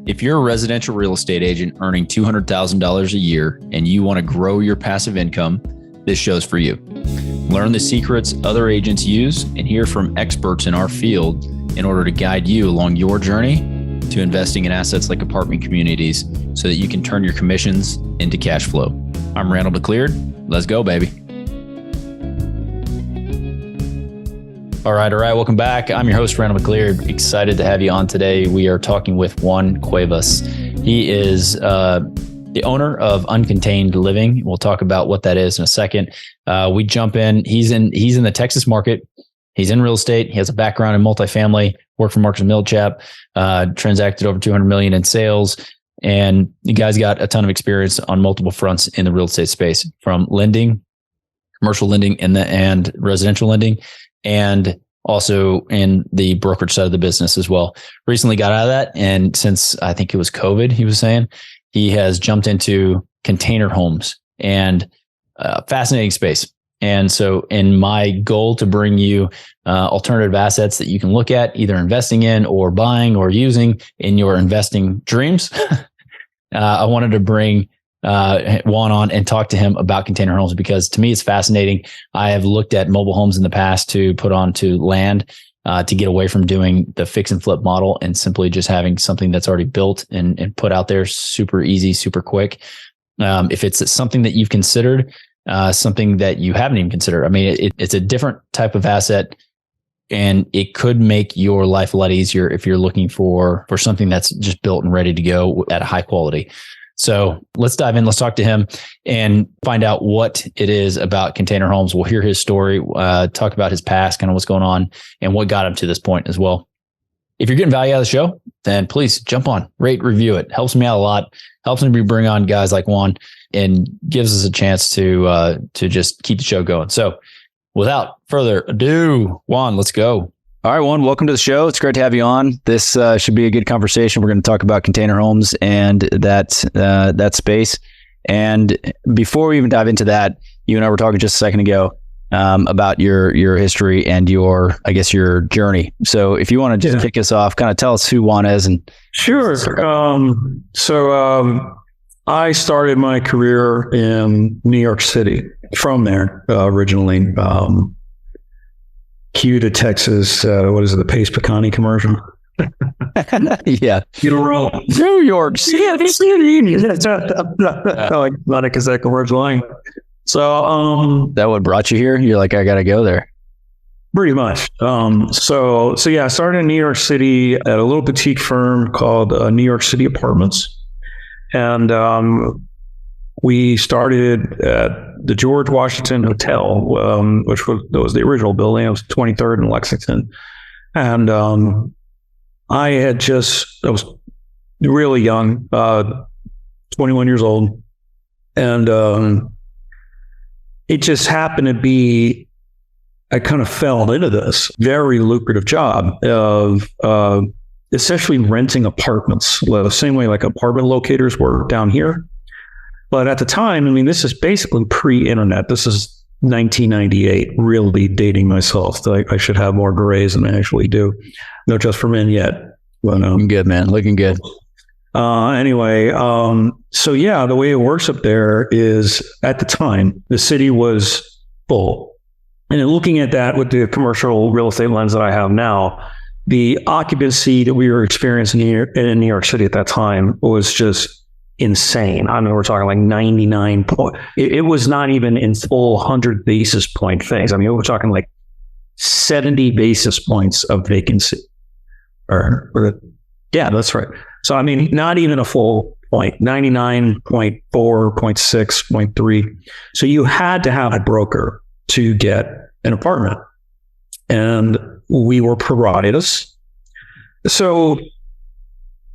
If you're a residential real estate agent earning $200,000 a year and you want to grow your passive income, this show's for you. Learn the secrets other agents use and hear from experts in our field in order to guide you along your journey to investing in assets like apartment communities so that you can turn your commissions into cash flow. I'm Randall McLeod. Let's go, baby. All right. Welcome back. I'm your host, Randall McLeod. Excited to have you on today. We are talking with Juan Cuevas. He is the owner of Uncontained Living. We'll talk about what that is in a second. We jump in. He's in the Texas market. He's in real estate. He has a background in multifamily, worked for Millichap, transacted over $200 million in sales. And the guy's got a ton of experience on multiple fronts in the real estate space, from lending, commercial lending, and residential lending, and also in the brokerage side of the business as well. Recently got out of that. And since I think it was COVID, he was saying, he has jumped into container homes, and fascinating space. And so in my goal to bring you alternative assets that you can look at, either investing in or buying or using in your investing dreams, I wanted to bring Juan on and talk to him about container homes, because to me, it's fascinating. I have looked at mobile homes in the past to put onto land to get away from doing the fix and flip model and simply just having something that's already built and put out there super easy, super quick. If it's something that you've considered, something that you haven't even considered, I mean, it's a different type of asset, and it could make your life a lot easier if you're looking for something that's just built and ready to go at a high quality. So let's dive in. Let's talk to him and find out what it is about container homes. We'll hear his story, talk about his past, kind of what's going on, and what got him to this point as well. If you're getting value out of the show, then please jump on, rate, review it. Helps me out a lot. Helps me bring on guys like Juan and gives us a chance to just keep the show going. So without further ado, Juan, let's go. All right, Juan, welcome to the show. It's great to have you on. This should be a good conversation. We're going to talk about container homes and that space. And before we even dive into that, you and I were talking just a second ago about your history and your journey. So if you want to just kick us off, kind of tell us who Juan is. And sure. So I started my career in New York City from there originally. Cue to Texas, what is it, the Pace Picani commercial? Yeah. New York City. Like Monica that commercial line. So that what brought you here? You're like, I gotta go there. Pretty much. So yeah, I started in New York City at a little boutique firm called New York City Apartments. And we started at the George Washington Hotel, which was the original building. It was 23rd and Lexington. And I was really young, 21 years old. And it just happened to be, I kind of fell into this very lucrative job of essentially renting apartments, the same way like apartment locators were down here. But at the time, I mean, this is basically pre-internet. This is 1998, really dating myself. I should have more grays than I actually do. No Just for Men yet. But, looking good, man. Looking good. Anyway, so yeah, the way it works up there is, at the time, the city was full. And in looking at that with the commercial real estate lens that I have now, the occupancy that we were experiencing in New York City at that time was just insane. I mean, we're talking like 99 point. It was not even in full 100 basis point things. I mean, we're talking like 70 basis points of vacancy. Yeah, that's right. So, I mean, not even a full point, 99.4, 0.6, 0.3. So you had to have a broker to get an apartment. And we were provided us. So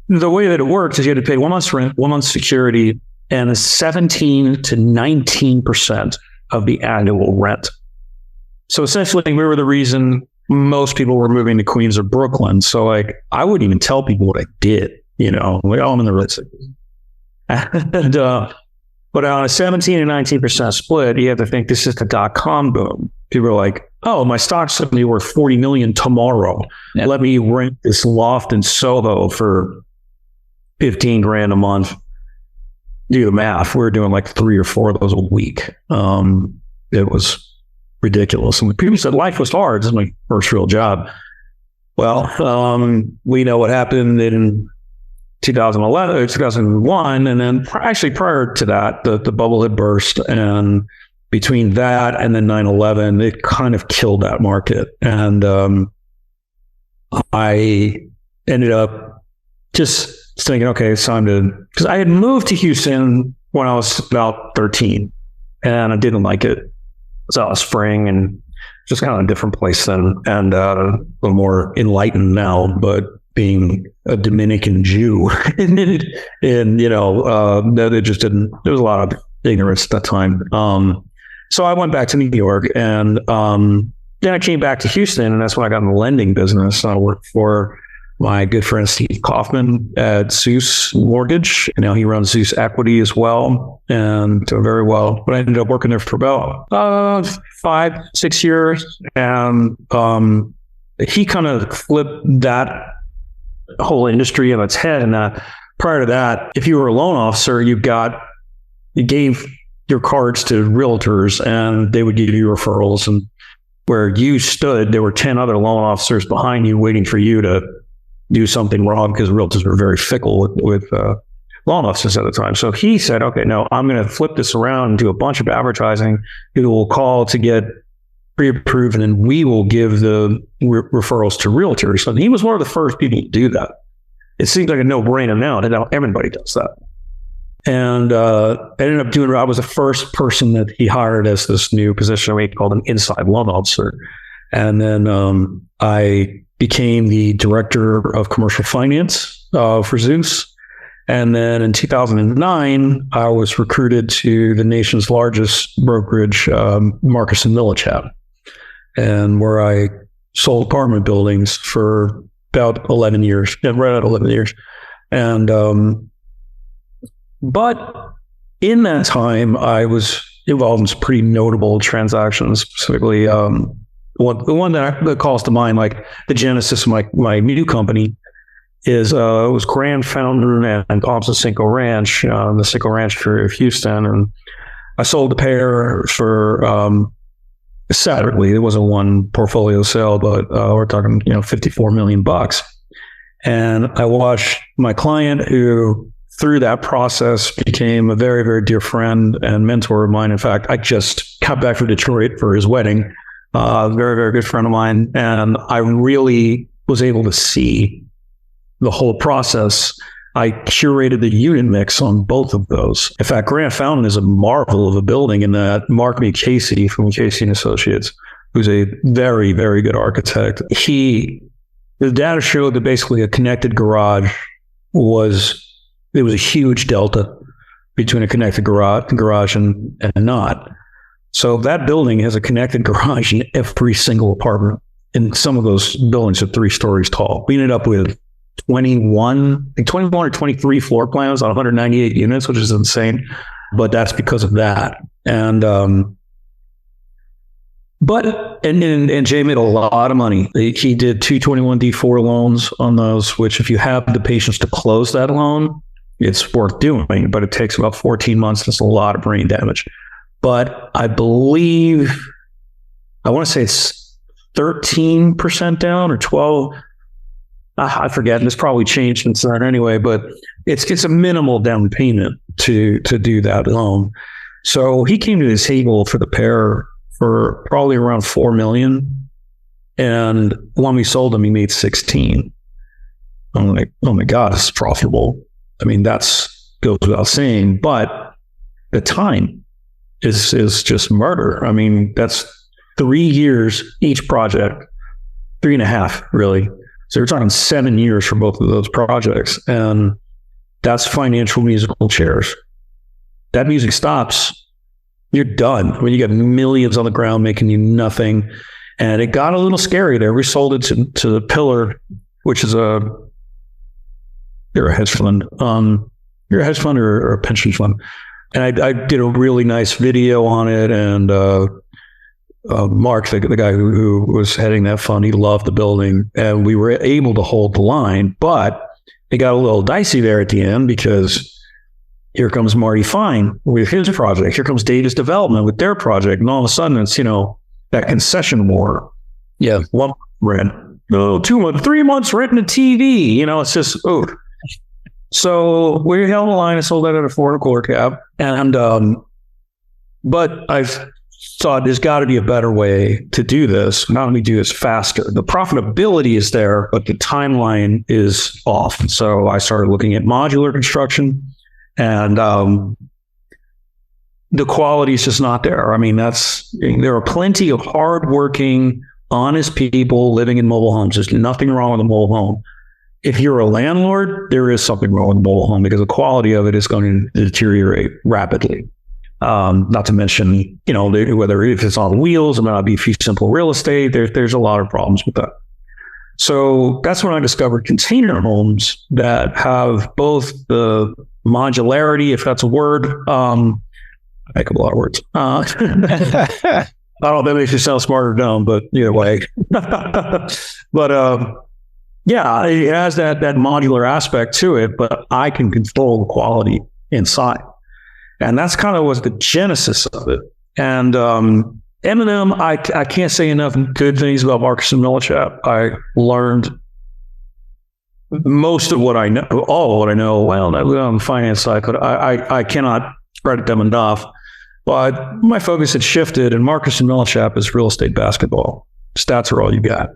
the way that it worked is you had to pay 1 month's rent, 1 month's security, and 17 to 19% of the annual rent. So essentially, we were the reason most people were moving to Queens or Brooklyn. So like, I wouldn't even tell people what I did, like, oh, I'm in the real estate. And But on a 17 and 19% split, you have to think this is the .com boom. People are like, oh, my stock's going to be worth $40 million tomorrow. Yep. Let me rent this loft in Soho for 15 grand a month. Do the math. We were doing like 3 or 4 of those a week. It was ridiculous. And people said life was hard. This is my first real job. Well, we know what happened in 2011 or 2001. And then actually prior to that, the bubble had burst. And between that and then 9/11, it kind of killed that market. And I ended up just thinking, okay, it's time to, because I had moved to Houston when I was about 13 and I didn't like it. So I was spring and just kind of a different place then, and a little more enlightened now, but being a Dominican Jew and it just didn't, there was a lot of ignorance at that time. So I went back to New York and then I came back to Houston, and that's when I got in the lending business. I worked for my good friend Steve Kaufman at Zeus Mortgage. And now he runs Zeus Equity as well, and doing very well. But I ended up working there for about 5-6 years. And he kind of flipped that whole industry on its head. And prior to that, if you were a loan officer, you gave your cards to realtors and they would give you referrals. And where you stood, there were 10 other loan officers behind you waiting for you to do something wrong, because realtors were very fickle with loan officers at the time. So he said, okay, no, I'm going to flip this around and do a bunch of advertising. People will call to get pre-approved, and then we will give the referrals to realtors. So he was one of the first people to do that. It seems like a no-brainer now, and now everybody does that. And I ended up I was the first person that he hired as this new position we called an inside loan officer. And then I became the director of commercial finance for Zeus. And then in 2009, I was recruited to the nation's largest brokerage, Marcus and Millichap, and where I sold apartment buildings for about 11 years, right at 11 years. And but in that time, I was involved in some pretty notable transactions, specifically the one that calls to mind, like the genesis of my new company, is it was Grand Fountain and Thompson Cinco Ranch, the Cinco Ranch area of Houston, and I sold the pair for separately. It wasn't one portfolio sale, but we're talking $54 million. And I watched my client, who through that process became a very, very dear friend and mentor of mine. In fact, I just got back from Detroit for his wedding. Very, very good friend of mine. And I really was able to see the whole process. I curated the unit mix on both of those. In fact, Grand Fountain is a marvel of a building in that Mark M. Casey from Casey and Associates, who's a very, very good architect. The data showed that basically a connected garage there was a huge delta between a connected garage and not. So that building has a connected garage in every single apartment. And some of those buildings are 3 stories tall. We ended up with 21 or 23 floor plans on 198 units, which is insane. But that's because of that. And Jay made a lot of money. He did 221D4 loans on those, which if you have the patience to close that loan, it's worth doing, but it takes about 14 months. That's a lot of brain damage. But I believe, I want to say it's 13% down or 12. I forget. It's probably changed since then anyway, but it's a minimal down payment to do that loan. So he came to the table for the pair for probably around $4 million. And when we sold him, he made 16. I'm like, oh my God, this is profitable. I mean, goes without saying, but the time is just murder. I mean, that's 3 years each project, 3.5 really. So we're talking 7 years for both of those projects, and that's financial musical chairs. That music stops, you're done. I mean, you got millions on the ground making you nothing, and it got a little scary there. We sold it to the Pillar, which is you're a hedge fund. You're a hedge fund or a pension fund. And I did a really nice video on it. And Mark, the guy who was heading that fund, he loved the building. And we were able to hold the line. But it got a little dicey there at the end because here comes Marty Fine with his project. Here comes Davis Development with their project. And all of a sudden it's, that concession war. Yeah. 1 month rent. No, 2 months, 3 months rent in a TV. It's just, oh. So we held the line and sold that at a 4.25 cap. And, but I've thought there's got to be a better way to do this. Not only do this faster. The profitability is there, but the timeline is off. So I started looking at modular construction. And the quality is just not there. I mean, there are plenty of hardworking, honest people living in mobile homes. There's nothing wrong with a mobile home. If you're a landlord, there is something wrong with a mobile home because the quality of it is going to deteriorate rapidly. Not to mention, whether if it's on wheels, it might not be fee simple real estate. There's a lot of problems with that. So that's when I discovered container homes that have both the modularity, if that's a word. I make up a lot of words. I don't know if that makes you sound smart or dumb, but either way. But yeah, it has that modular aspect to it, but I can control the quality inside. And that's kind of was the genesis of it. And M&M, I can't say enough good things about Marcus and Millichap. I learned most of what I know, all of what I know. Well, on the finance side, but I cannot credit them enough. But my focus had shifted, and Marcus and Millichap is real estate basketball. Stats are all you got.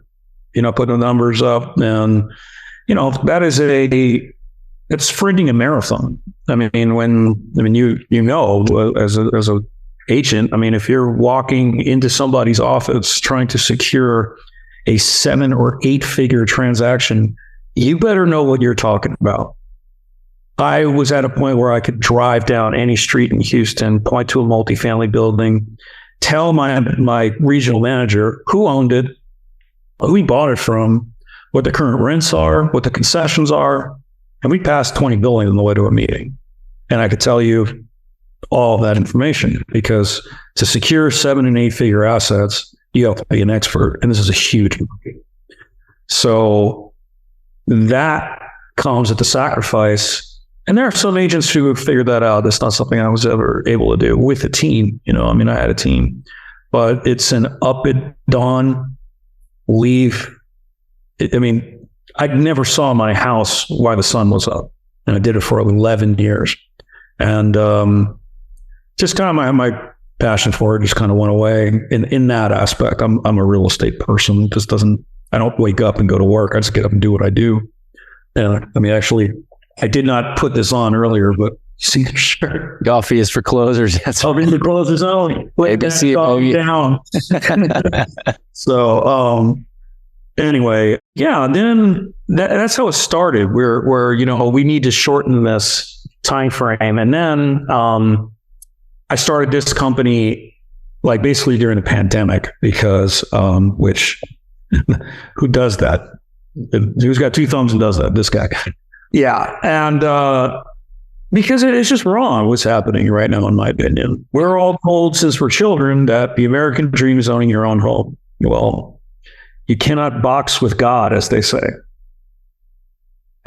Putting the numbers up, and that is it's sprinting a marathon. I mean, as a agent, I mean, if you're walking into somebody's office trying to secure a 7 or 8 figure transaction, you better know what you're talking about. I was at a point where I could drive down any street in Houston, point to a multifamily building, tell my regional manager who owned it, who he bought it from, what the current rents are, what the concessions are, and we passed 20 buildings on the way to a meeting. And I could tell you all of that information because to secure 7 and 8 figure assets, you have to be an expert, and this is a huge market. So that comes at the sacrifice. And there are some agents who have figured that out. That's not something I was ever able to do with a team. I had a team, but it's an up at dawn, leave. I never saw my house while the sun was up, and I did it for 11 years. And just kind of my passion for it just kind of went away in that aspect. I'm a real estate person. I don't wake up and go to work. I just get up and do what I do. And actually, I did not put this on earlier, but see the shirt. Coffee is for closers. That's I'll be the closers only. ABC down. So anyway, yeah. Then that's how it started. Where we need to shorten this time frame, and then I started this company like basically during the pandemic because which who does that? Who's got 2 thumbs and does that? This guy. Yeah. And because it's just wrong what's happening right now, in my opinion. We're all told since we're children that the American dream is owning your own home. Well, you cannot box with God, as they say.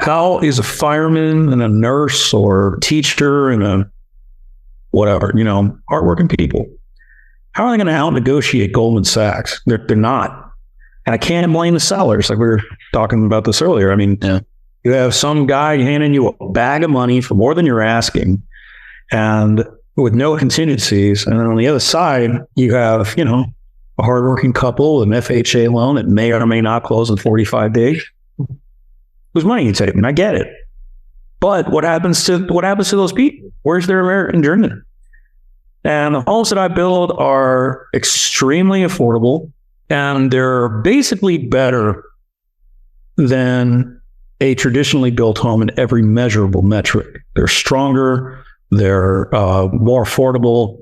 How is a fireman and a nurse or teacher and a whatever, hardworking people, how are they going to out-negotiate Goldman Sachs? They're not. And I can't blame the sellers. Like we were talking about this earlier. You have some guy handing you a bag of money for more than you're asking and with no contingencies. And then on the other side, you have, a hardworking couple, an FHA loan that may or may not close in 45 days. Whose money you taking? I get it. But what happens to those people? Where's their American dream? And the homes that I build are extremely affordable, and they're basically better than a traditionally built home in every measurable metric. They're stronger. They're more affordable.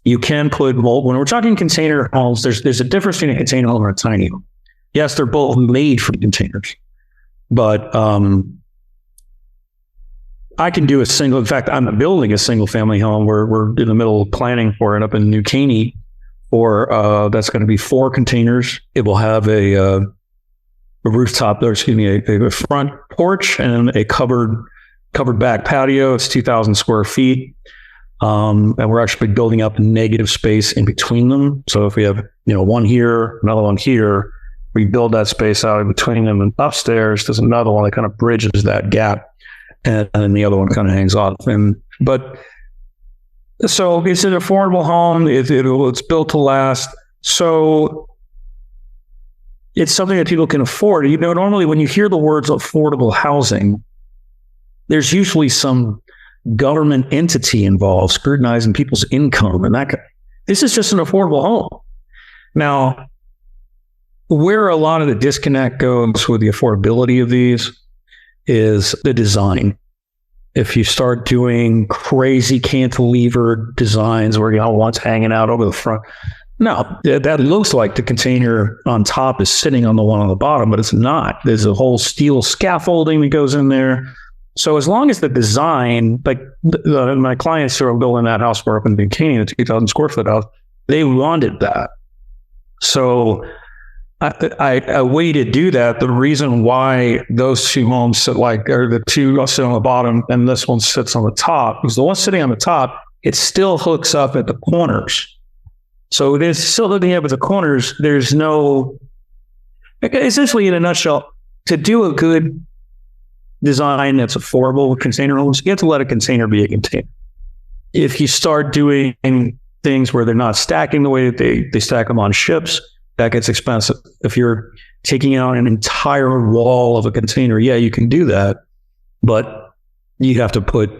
You can put when we're talking container homes, there's a difference between a container home and a tiny home. Yes, they're both made for containers, but I can do a single. In fact, I'm building a single family home. We're in the middle of planning for it up in New Caney, or that's going to be 4 containers. It will have a a front porch and a covered back patio. It's 2,000 square feet. And we're actually building up negative space in between them. So if we have, one here, another one here, we build that space out in between them. And upstairs, there's another one that kind of bridges that gap. And then the other one kind of hangs off. So it's an affordable home. It's built to last. So it's something that people can afford. Normally when you hear the words affordable housing, there's usually some government entity involved scrutinizing people's income and that. This is just an affordable home. Now, where a lot of the disconnect goes with the affordability of these is the design. If you start doing crazy cantilever designs where one's hanging out over the front, no, that looks like the container on top is sitting on the one on the bottom, but it's not. There's a whole steel scaffolding that goes in there. So as long as the design, like my clients who are building that house for up in Bikini, the 2,000 square foot house, they wanted that. So a way to do that, the reason why those two homes sit the two sit on the bottom and this one sits on the top, is the one sitting on the top, it still hooks up at the corners. So it is still hooking up at the corners. There's no, essentially in a nutshell, to do a good design that's affordable with container homes, you have to let a container be a container. If you start doing things where they're not stacking the way that they stack them on ships, that gets expensive. If you're taking out an entire wall of a container, yeah, you can do that, but you have to put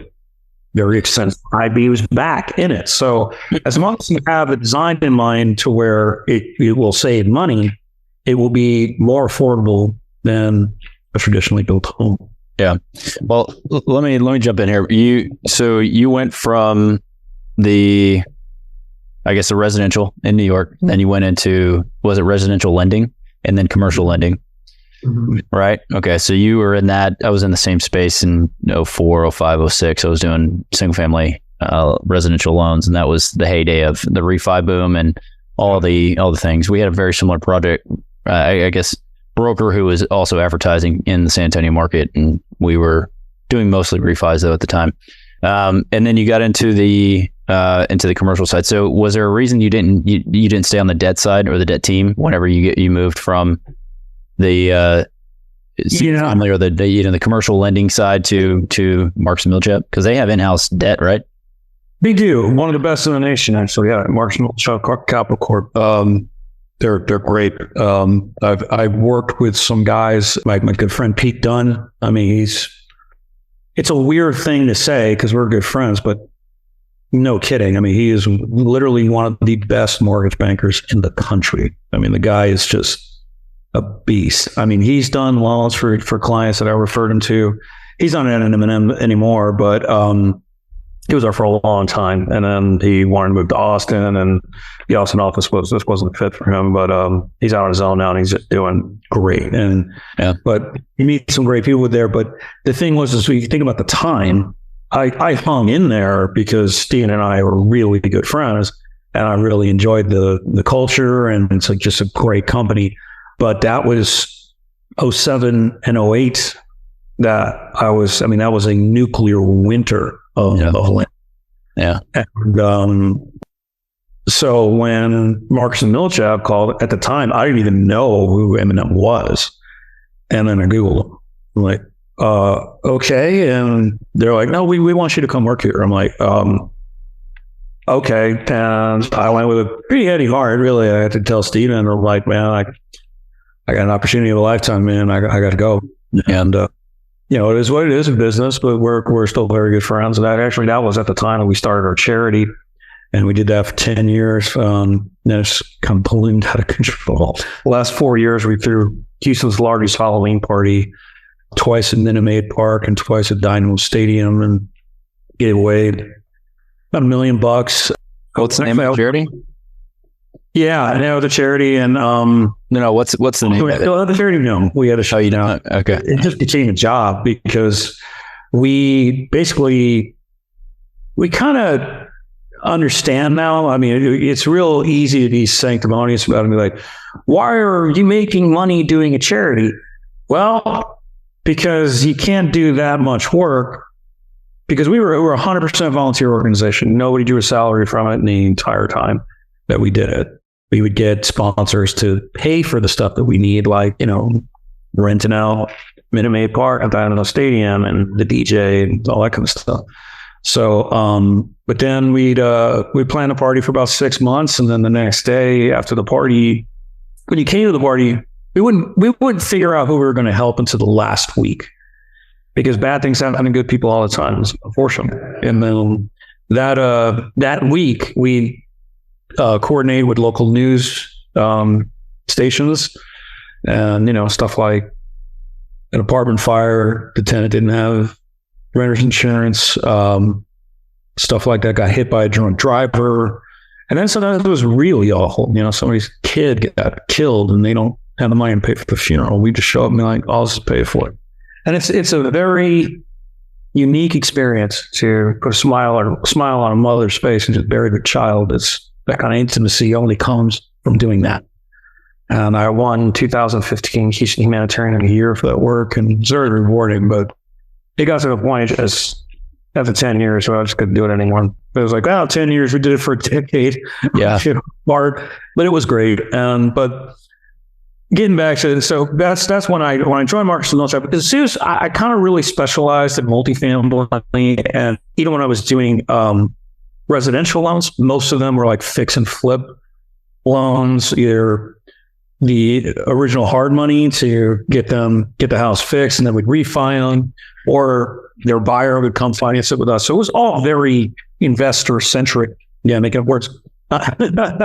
very expensive I-beams back in it. So as long as you have a design in mind to where it will save money, it will be more affordable than a traditionally built home. Yeah. Well, let me jump in here. You went from the residential in New York, then you went into, was it residential lending and then commercial lending? Mm-hmm. Right. Okay. So you were in that. I was in the same space in 04, 05, 06. I was doing single family residential loans, and that was the heyday of the refi boom and all the things. We had a very similar project, I guess, broker who was also advertising in the San Antonio market, and we were doing mostly refis though at the time. And then you got into the commercial side. So was there a reason you didn't stay on the debt side or the debt team whenever you moved from the family or the commercial lending side to Marks and Millichap? Because they have in-house debt, right? They do. One of the best in the nation, actually. Yeah, Marks and Millichap Capital Corp. They're great. I've worked with some guys, like my good friend Pete Dunn. I mean, it's a weird thing to say because we're good friends, but no kidding. I mean, he is literally one of the best mortgage bankers in the country. I mean, the guy is just a beast. I mean, he's done loans for clients that I referred him to. He's not at M&M anymore, but he was there for a long time. And then he wanted to move to Austin, and the Austin office wasn't a fit for him, but he's out on his own now and he's just doing great. And but he meets some great people there. But the thing was, is when you think about the time, I hung in there because Steven and I were really good friends, and I really enjoyed the culture, and it's like just a great company. But that was 07 and 08 that that was a nuclear winter of land. Yeah. And so when Marks and Millichap called, at the time, I didn't even know who M&M was. And then I Googled them. I'm like, okay. And they're like, no, we want you to come work here. I'm like, okay. And I went with a pretty heady heart, really. I had to tell Steven, I'm like, man, I got an opportunity of a lifetime, man. I got to go. And, it is what it is in business, but we're still very good friends. And that was at the time that we started our charity, and we did that for 10 years. Then it's kind of ballooned out of control. The last 4 years, we threw Houston's largest Halloween party, twice at Minute Maid Park and twice at Dynamo Stadium, and gave away about $1 million. What's the name of the charity? Yeah, I know the charity, and what's the name of it? The charity, no, we had to show you now. Okay, it just became a job because we kind of understand now. I mean, it's real easy to be sanctimonious about it and be like, why are you making money doing a charity? Well, because you can't do that much work, because we were 100% volunteer organization. Nobody drew a salary from it the entire time that we did it. We would get sponsors to pay for the stuff that we need, like, renting out Minute Maid Park at the Stadium and the DJ and all that kind of stuff. So, but then we'd plan a party for about 6 months, and then the next day after the party, when you came to the party, we wouldn't figure out who we were going to help until the last week, because bad things happen to good people all the time, unfortunately. And then that week we coordinate with local news stations, and stuff like an apartment fire, the tenant didn't have renter's insurance, stuff like that, got hit by a drunk driver. And then sometimes it was really awful. Somebody's kid got killed and they don't have the money to pay for the funeral. We just show up and be like, all this is paid for. And it's a very unique experience to put a smile on a mother's face and just bury their child. It's that kind of intimacy only comes from doing that. And I won 2015 Keystone Humanitarian of the Year for that work, and it's very rewarding, but it got to the point just after 10 years, so I just couldn't do it anymore. It was like, 10 years, we did it for a decade. Yeah. But it was great. But getting back to it, so that's when I joined Marcus & Millichap, because Zeus, I kind of really specialized in multifamily, and even when I was doing residential loans, most of them were like fix and flip loans, either the original hard money to get the house fixed, and then we'd refi them, or their buyer would come finance it with us. So it was all very investor centric. Yeah, making it work. I don't know.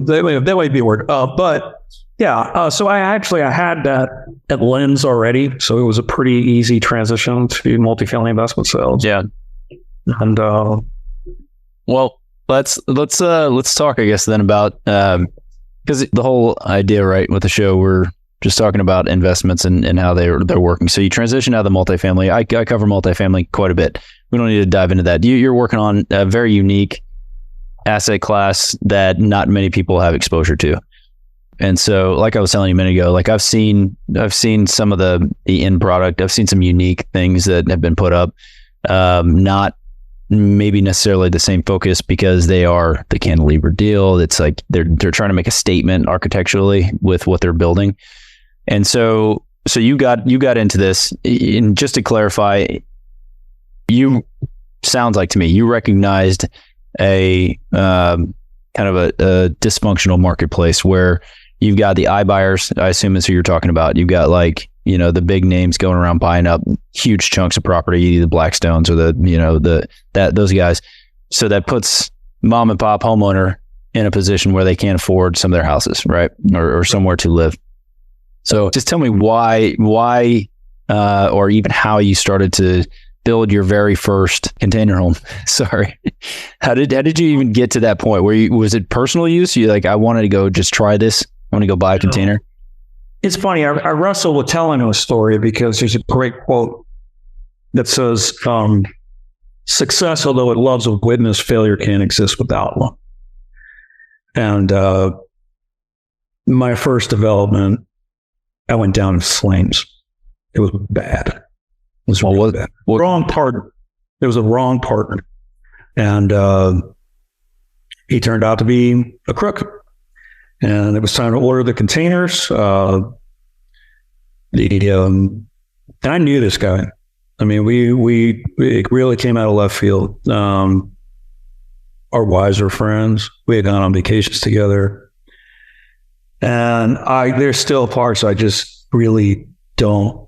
That might be a word. But yeah. So I had that lens already. So it was a pretty easy transition to multifamily investment sales. Yeah. And well, let's talk, I guess, then about because the whole idea, right, with the show, we're just talking about investments and how they're working. So you transition out of the multifamily. I cover multifamily quite a bit. We don't need to dive into that. You're working on a very unique asset class that not many people have exposure to. And so, like I was telling you a minute ago, like I've seen some of the end product. I've seen some unique things that have been put up. Not maybe necessarily the same focus, because they are the cantilever deal. It's like they're trying to make a statement architecturally with what they're building. And so you got into this, and just to clarify, sounds like to me, you recognized a kind of a dysfunctional marketplace where you've got the iBuyers. I assume that's who you're talking about. You've got the big names going around buying up huge chunks of property, the Blackstones or those guys. So that puts mom and pop homeowner in a position where they can't afford some of their houses, right? Or somewhere to live. So just tell me why, or even how you started to build your very first container home. Sorry. How did you even get to that point? Was it personal use? You I wanted to go just try this. I want to go buy a container. It's funny. I wrestle with telling a story, because there's a great quote that says, success, although it loves a witness, failure can't exist without one. And my first development, I went down in flames. It was bad. It was really bad. Wrong partner. It was a wrong partner. And he turned out to be a crook. And it was time to order the containers. And I knew this guy. I mean, we really came out of left field. Our wives are friends. We had gone on vacations together. And there's still parts I just really don't.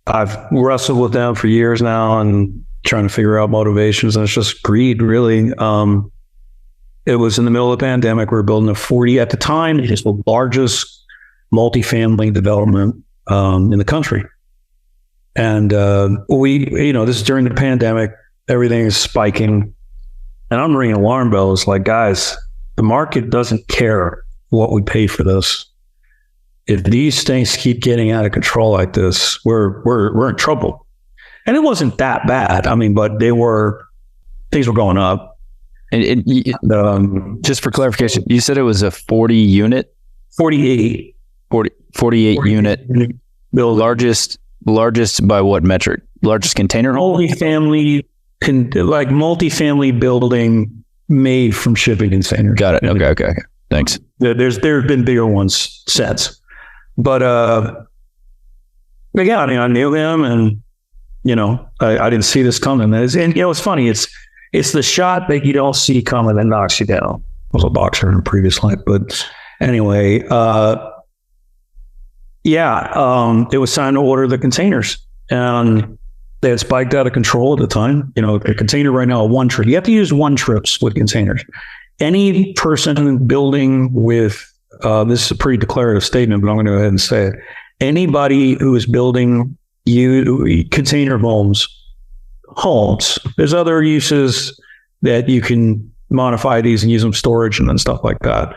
I've wrestled with them for years now and trying to figure out motivations, and it's just greed, really. It was in the middle of the pandemic. We were building a 40 at the time. It is the largest multifamily development in the country. And this is during the pandemic. Everything is spiking. And I'm ringing alarm bells like, guys, the market doesn't care what we pay for this. If these things keep getting out of control like this, we're in trouble. And it wasn't that bad. I mean, but things were going up. And just for clarification, you said it was a 40 unit? 48 48 unit building. Largest by what metric? Largest container home? Multifamily building made from shipping containers. Got it. Okay. Thanks. There have been bigger ones since. But yeah, I mean, I knew him, and I didn't see this coming. And it's funny. It's the shot that you don't see coming that knocks you down. I was a boxer in a previous life, but anyway, it was time to order the containers, and they had spiked out of control at the time. A container right now, a one trip. You have to use one trips with containers. Any person building with this is a pretty declarative statement, but I'm going to go ahead and say it. Anybody who is building container homes, there's other uses that you can modify these and use them storage and stuff like that.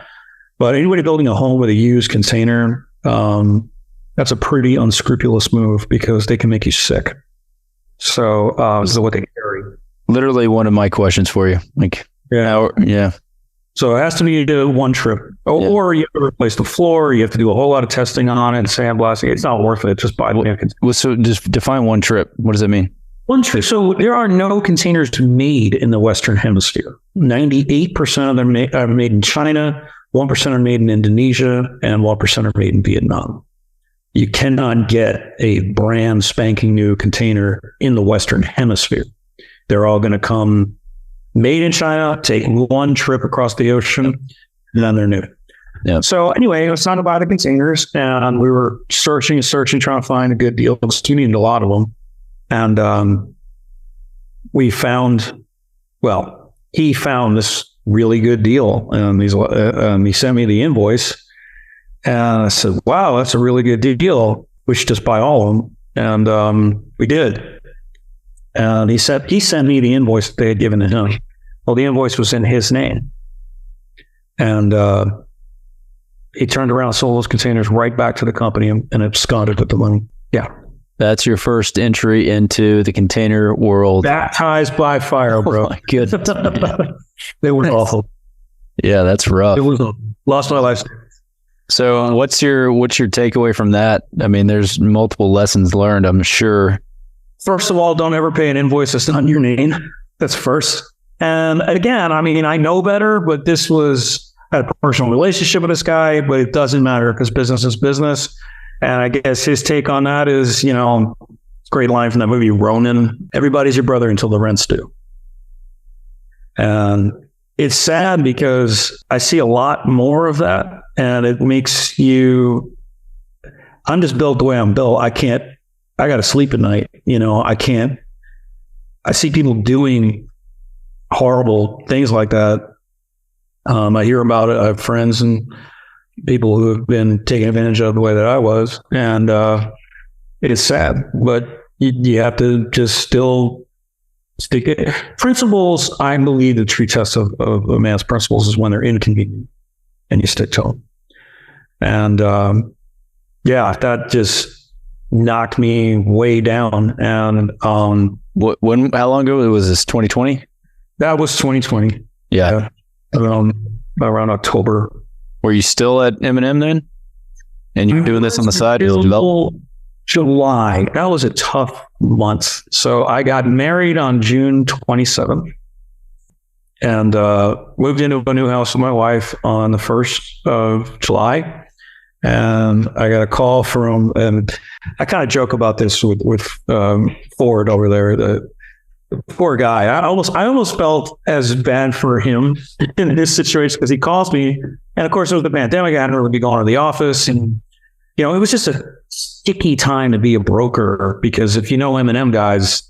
But anybody building a home with a used container, that's a pretty unscrupulous move because they can make you sick. So this is what they carry. Literally one of my questions for you. Yeah. So it has to be a one trip, or you have to replace the floor. You have to do a whole lot of testing on it, sandblasting. It's not worth it. Just buy it. So just define one trip. What does that mean? One trip. So there are no containers made in the Western Hemisphere. 98% of them are made in China, 1% are made in Indonesia, and 1% are made in Vietnam. You cannot get a brand spanking new container in the Western Hemisphere. They're all going to come made in China, take one trip across the ocean, and then they're new. Yeah. So anyway, it was time to buy the containers, and we were searching, trying to find a good deal because we needed a lot of them. And he found this really good deal, and he sent me the invoice, and I said, "Wow, that's a really good deal. We should just buy all of them." And we did. And he sent me the invoice that they had given to him. Well, the invoice was in his name. And he turned around and sold those containers right back to the company and absconded with the money. Yeah. That's your first entry into the container world. Baptized by fire, bro. Oh my goodness. They were awful. Yeah, that's rough. It was lost my life. So what's your takeaway from that? I mean, there's multiple lessons learned, I'm sure. First of all, don't ever pay an invoice that's not in your name. That's first. And again, I mean, I know better, but I had a personal relationship with this guy, but it doesn't matter because business is business. And I guess his take on that is, great line from that movie, Ronin, everybody's your brother until the rent's due. And it's sad because I see a lot more of that, and it makes I'm just built the way I'm built. I got to sleep at night. I see people doing horrible things like that. I hear about it. I have friends and people who have been taken advantage of the way that I was. And it is sad, but you have to just still stick it. Principles, I believe the true test of a man's principles is when they're inconvenient and you stick to them. And that just knocked me way down. And how long ago was this? 2020? That was 2020. Yeah. Around October. Were you still at M&M then? And you're doing this on the side? July. That was a tough month. So I got married on June 27th and moved into a new house with my wife on the 1st of July. And I got a call and I kind of joke about this with Ford over there, the poor guy. I almost felt as bad for him in this situation because he calls me, and of course it was the pandemic. I hadn't really been going to the office, and it was just a sticky time to be a broker because if you know M&M guys,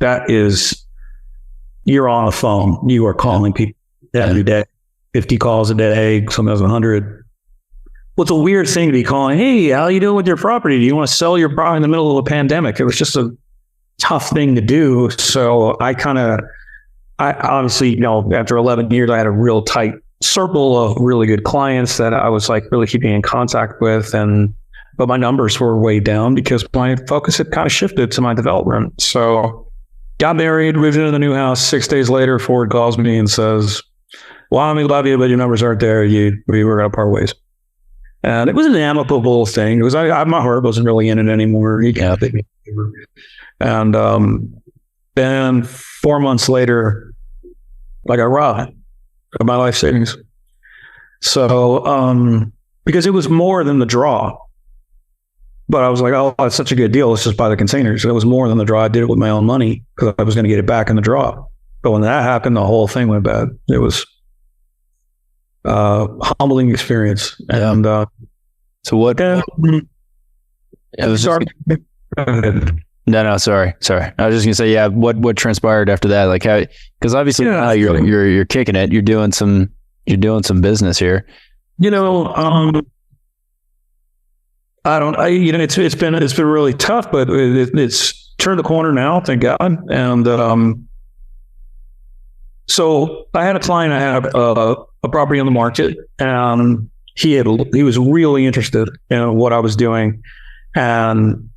you're on the phone. You are calling people every day, 50 calls a day, sometimes 100. Well, it's a weird thing to be calling, "Hey, how you doing with your property? Do you want to sell your property in the middle of a pandemic?" It was just a tough thing to do. So I obviously, after 11 years, I had a real tight circle of really good clients that I was really keeping in contact with. But my numbers were way down because my focus had kind of shifted to my development. So got married, moved into the new house. 6 days later, Ford calls me and says, "Well, we love you, but your numbers aren't there. We were going to part ways." And it was an amicable thing. It was my heart wasn't really in it anymore. And then 4 months later, I got robbed of my life savings. So because it was more than the draw. But I was like, oh, that's such a good deal. Let's just buy the containers. It was more than the draw. I did it with my own money because I was going to get it back in the draw. But when that happened, the whole thing went bad. It was a humbling experience. And so what? Yeah, it was sorry. No, sorry. I was just gonna say, what transpired after that? Like how? Because obviously now you're kicking it. You're doing some business here. It's been really tough, but it's turned the corner now, thank God. And so I had a client. I had a property on the market, and he was really interested in what I was doing, and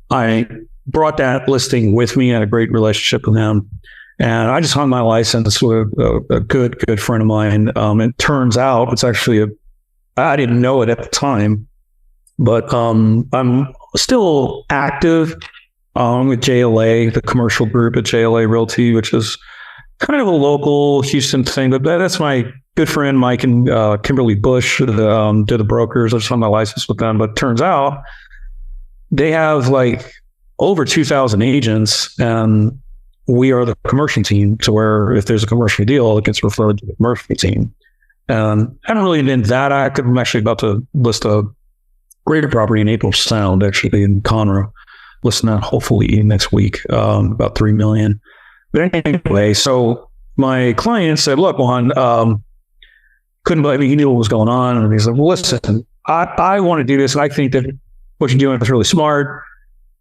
I brought that listing with me. I had a great relationship with him, and I just hung my license with a good friend of mine. It turns out it's actually I didn't know it at the time. But I'm still active with JLA, the commercial group at JLA Realty, which is kind of a local Houston thing. But that's my good friend Mike and Kimberly Bush, do the brokers. I just on my license with them. But it turns out they have like over 2,000 agents, and we are the commercial team. To where if there's a commercial deal, it gets referred to the commercial team. And I haven't really been that active. I'm actually about to list a greater property in April Sound, actually in Conroe. Listen that hopefully next week, about $3 million. But anyway, so my client said, look, Juan, couldn't believe me. He knew what was going on. And he's like, well, listen, I want to do this. And I think that what you're doing is really smart.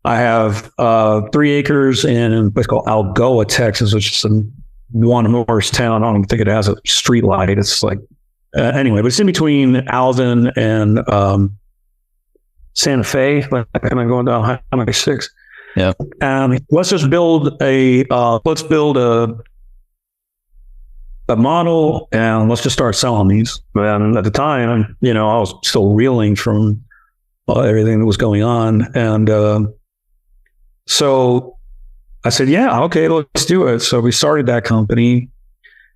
I have 3 acres in a place called Algoa, Texas, which is one of the worst town. I don't even think it has a street light. It's like, anyway, but it's in between Alvin and Santa Fe, like kind of going down Highway 6. Yeah. Let's just build a model, and let's just start selling these. And at the time, I was still reeling from everything that was going on. And so I said, yeah, okay, let's do it. So we started that company,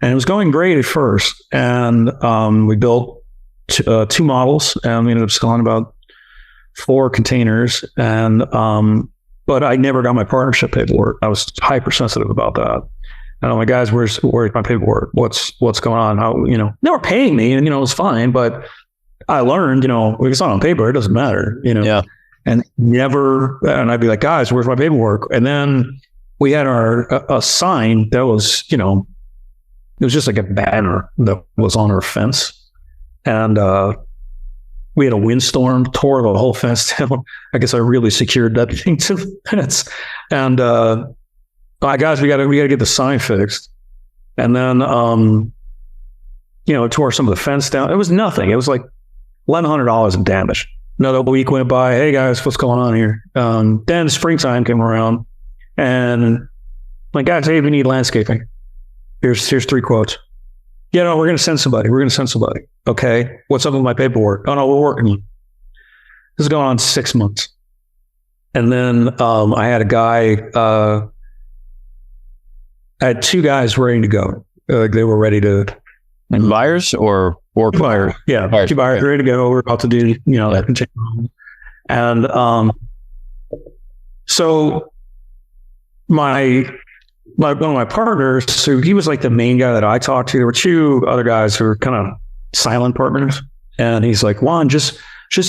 and it was going great at first. And we built 2 models, and we ended up selling about 4 containers. And but I never got my partnership paperwork. I was hypersensitive about that. And I'm like, guys, where's my paperwork? What's going on? How, they were paying me, and it was fine, but I learned, if it's not on paper, it doesn't matter, Yeah. And and I'd be like, guys, where's my paperwork? And then we had a sign that was, it was just like a banner that was on our fence. And we had a windstorm, tore the whole fence down. I guess I really secured that thing to the fence. And guys, we gotta get the sign fixed. And then tore some of the fence down. It was nothing. It was like $1,100 in damage. Another week went by. Hey guys, what's going on here? Then springtime came around, and like, guys, hey, we need landscaping. Here's 3 quotes. We're going to send somebody. Okay. What's up with my paperwork? Oh no, we're working. This is going on 6 months. And then I had a guy, I had 2 guys ready to go. They were ready to. And buyers or buyers? Yeah. Buyers. 2 buyers ready to go. We're about to do, that. And so one of my partners, so he was like the main guy that I talked to. There were 2 other guys who were kind of silent partners. And he's like, Juan, just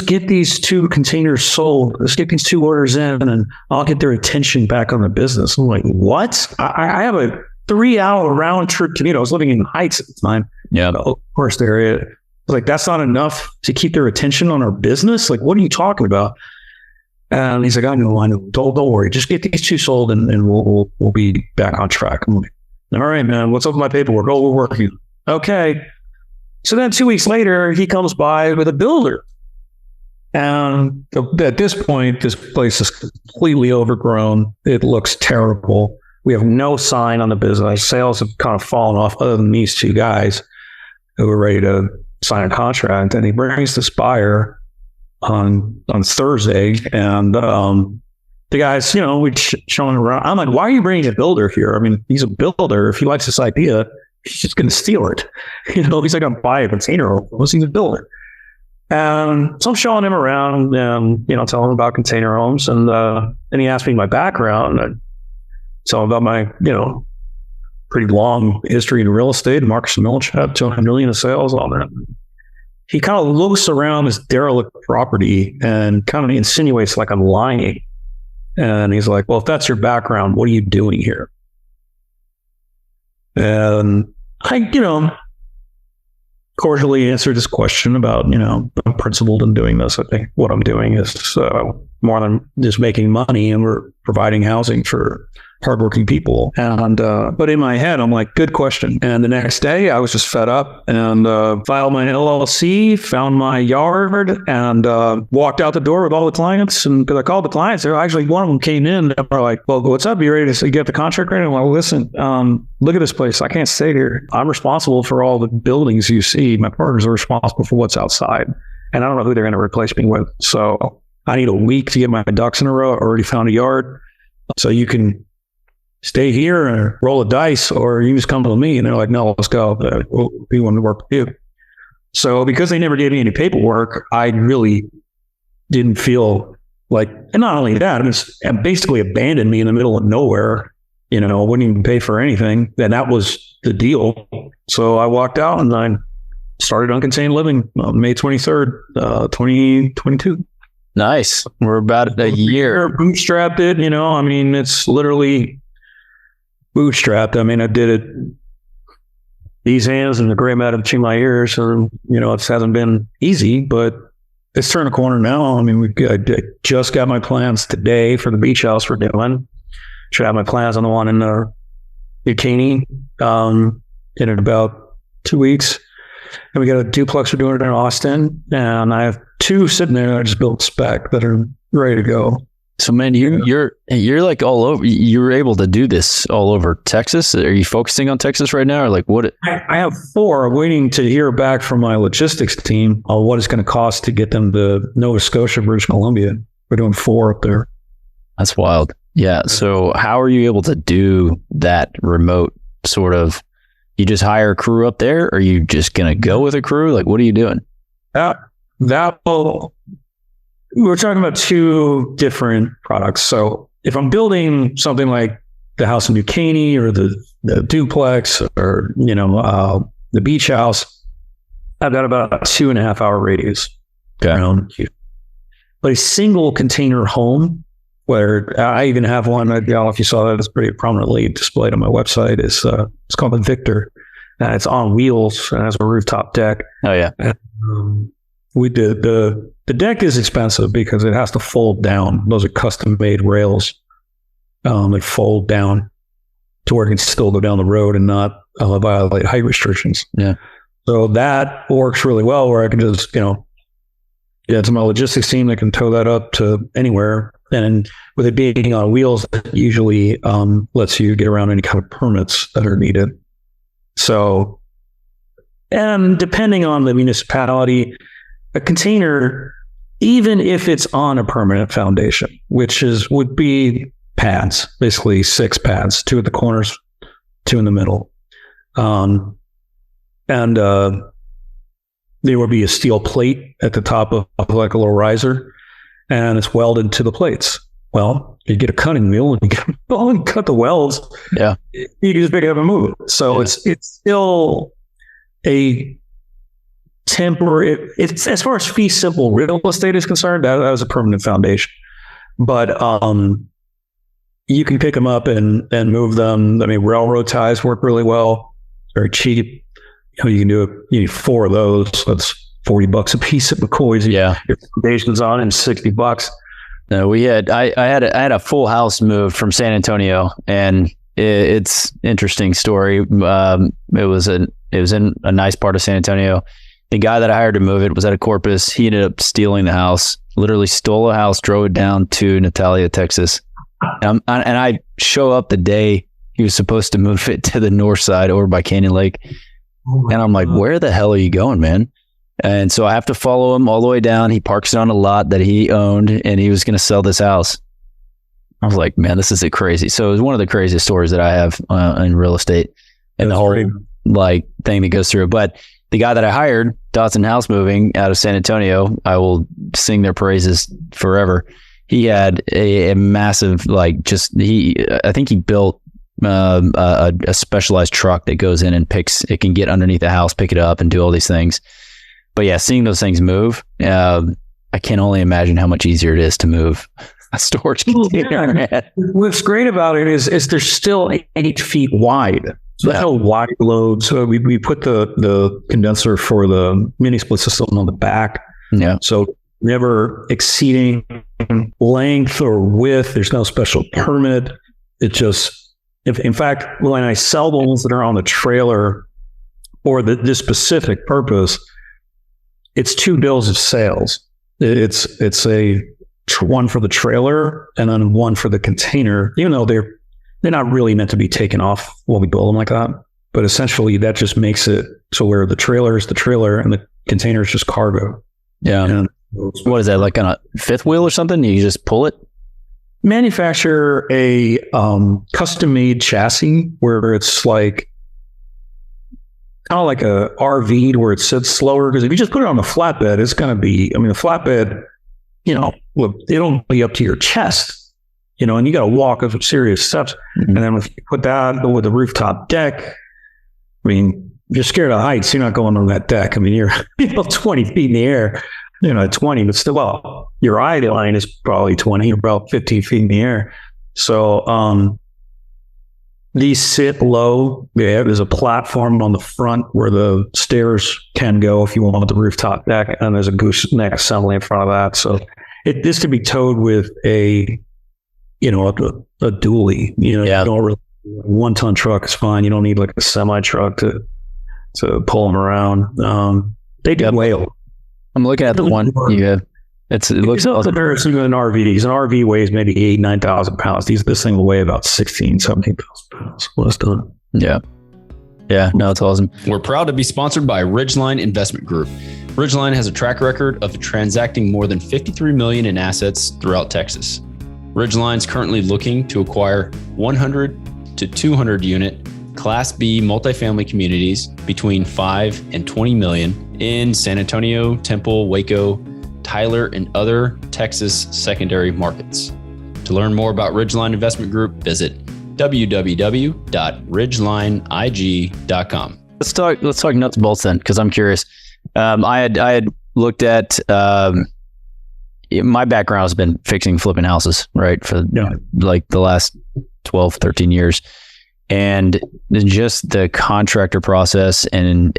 get these 2 containers sold. Let's get these 2 orders in, and I'll get their attention back on the business. I'm like, what? I have a 3-hour round trip commute. I was living in Heights at the time. Yeah. Of course, area. I was like, that's not enough to keep their attention on our business. Like, what are you talking about? And he's like, I know. Don't worry. Just get these 2 sold, and we'll be back on track. I'm like, all right, man. What's up with my paperwork? Oh, we're working. Okay. So then 2 weeks later, he comes by with a builder. And at this point, this place is completely overgrown. It looks terrible. We have no sign on the business. Sales have kind of fallen off, other than these 2 guys who were ready to sign a contract. And he brings this buyer, on Thursday, and the guys, we're showing around. I'm like, why are you bringing a builder here? I mean, he's a builder. If he likes this idea, he's just going to steal it. He's not going to buy a container home. He's a builder. And so I'm showing him around and, telling him about container homes. And he asked me my background. I tell him about my, pretty long history in real estate. Marcus Millichap, 200 million of sales, all that. He kind of looks around this derelict property and kind of insinuates like I'm lying. And he's like, well, if that's your background, what are you doing here? And I, cordially answered his question about, I'm principled in doing this. I think what I'm doing is more than just making money, and we're providing housing for hardworking people. And but in my head, I'm like, good question. And the next day, I was just fed up and filed my LLC, found my yard, and walked out the door with all the clients. And because I called the clients, actually one of them came in and were like, well, what's up? You ready to get the contract ready? I'm like, listen, look at this place. I can't stay here. I'm responsible for all the buildings you see. My partners are responsible for what's outside. And I don't know who they're going to replace me with. So I need a week to get my ducks in a row. I already found a yard. So you can stay here and roll a dice, or you just come to me. And they're like, no, let's go. We want to work with you. So because they never gave me any paperwork, I really didn't feel like, and not only that, it basically abandoned me in the middle of nowhere. Wouldn't even pay for anything. And that was the deal. So I walked out and I started Uncontained Living on May 23rd, 2022. Nice. We're about a year. Bootstrapped it, it's literally bootstrapped. I did it these hands and the gray matter between my ears. And, it hasn't been easy, but it's turned a corner now. I just got my plans today for the beach house we're doing. Should have my plans on the one in Bikini in about 2 weeks. And we got a duplex we're doing it in Austin. And I have 2 sitting there that I just built spec that are ready to go. So, man, you're like all over. You're able to do this all over Texas. Are you focusing on Texas right now, or like what? I have 4. I'm waiting to hear back from my logistics team on what it's going to cost to get them to Nova Scotia, British Columbia. We're doing 4 up there. That's wild. Yeah. So, how are you able to do that remote sort of? You just hire a crew up there, or are you just going to go with a crew? Like, what are you doing? We're talking about 2 different products. So if I'm building something like the house in New Caney or the duplex or, the beach house, I've got about a 2.5 hour radius around here. But a single container home, where I even have one, I don't know if you saw that, it's pretty prominently displayed on my website. It's called the Victor. It's on wheels and has a rooftop deck. Oh, yeah. And, we did the deck is expensive because it has to fold down. Those are custom made rails. They fold down to where it can still go down the road and not violate height restrictions. Yeah. So that works really well, where I can just, get to my logistics team that can tow that up to anywhere. And with it being on wheels, it usually lets you get around any kind of permits that are needed. So, and depending on the municipality, a container, even if it's on a permanent foundation, which would be pads, basically 6 pads, 2 at the corners, 2 in the middle. And there would be a steel plate at the top of like a little riser, and it's welded to the plates. Well, you get a cutting wheel and you cut the welds. Yeah. You can just pick it up and move it. So it's still a temporary, it's as far as fee simple real estate is concerned, that was a permanent foundation. But you can pick them up and move them. Railroad ties work really well. Very cheap. You can do it. You need 4 of those. So that's $40 a piece at McCoy's. Yeah. Your foundation's on and $60. No, I had a full house moved from San Antonio, and it's interesting story. It was in a nice part of San Antonio. The guy that I hired to move it was at a Corpus. He ended up stealing the house, literally stole a house, drove it down to Natalia, Texas. And I show up the day he was supposed to move it to the north side over by Canyon Lake. And I'm like, where the hell are you going, man? And so I have to follow him all the way down. He parks it on a lot that he owned, and he was going to sell this house. I was like, man, this is crazy. So it was one of the craziest stories that I have in real estate, and the whole thing that goes through. But the guy that I hired, Dotson House Moving out of San Antonio, I will sing their praises forever. He had a massive, I think he built a specialized truck that goes in and it can get underneath the house, pick it up, and do all these things. But yeah, seeing those things move, I can only imagine how much easier it is to move a storage container. Yeah. What's great about it is they're still 8 feet wide. So that's how wide load. So we put the condenser for the mini split system on the back. Yeah. So never exceeding length or width. There's no special permit. It just, in fact, when I sell the ones that are on the trailer for this specific purpose, it's 2 bills of sales. It's a one for the trailer and then one for the container, even though they're not really meant to be taken off when we build them like that. But essentially that just makes it so where the trailer is the trailer and the container is just cargo. Yeah. And what is that, like on a fifth wheel or something? You just pull it? Manufacture a custom made chassis where it's like kind of like a RV where it sits slower. Because if you just put it on a flatbed, it's going to be, the flatbed, it'll be up to your chest, and you got to walk up some serious steps. Mm-hmm. And then if you put that with a rooftop deck, if you're scared of heights, you're not going on that deck. You're 20 feet in the air, 20, but still, well, your eye line is probably 20 or about 15 feet in the air. So these sit low. There's a platform on the front where the stairs can go if you want the rooftop deck, and there's a gooseneck assembly in front of that. So this could be towed with a dually. You don't really, 1-ton truck is fine. You don't need like a semi truck to pull them around. They do whale. I'm looking at the one you have. It looks awesome. Comparison to an RV. An RV weighs maybe 8,000-9,000 pounds. This thing will weigh about 17,000 pounds. Well, it's done. Yeah. Yeah. No, it's awesome. We're proud to be sponsored by Ridgeline Investment Group. Ridgeline has a track record of transacting more than $53 million in assets throughout Texas. Ridgeline's currently looking to acquire 100 to 200 unit Class B multifamily communities between 5 and 20 million in San Antonio, Temple, Waco, Tyler, and other Texas secondary markets. To learn more about Ridgeline Investment Group, visit www.ridgelineig.com. Let's talk nuts and bolts then, because I'm curious. I had looked at my background has been fixing, flipping houses, right, for like the last 12, 13 years. And just the contractor process and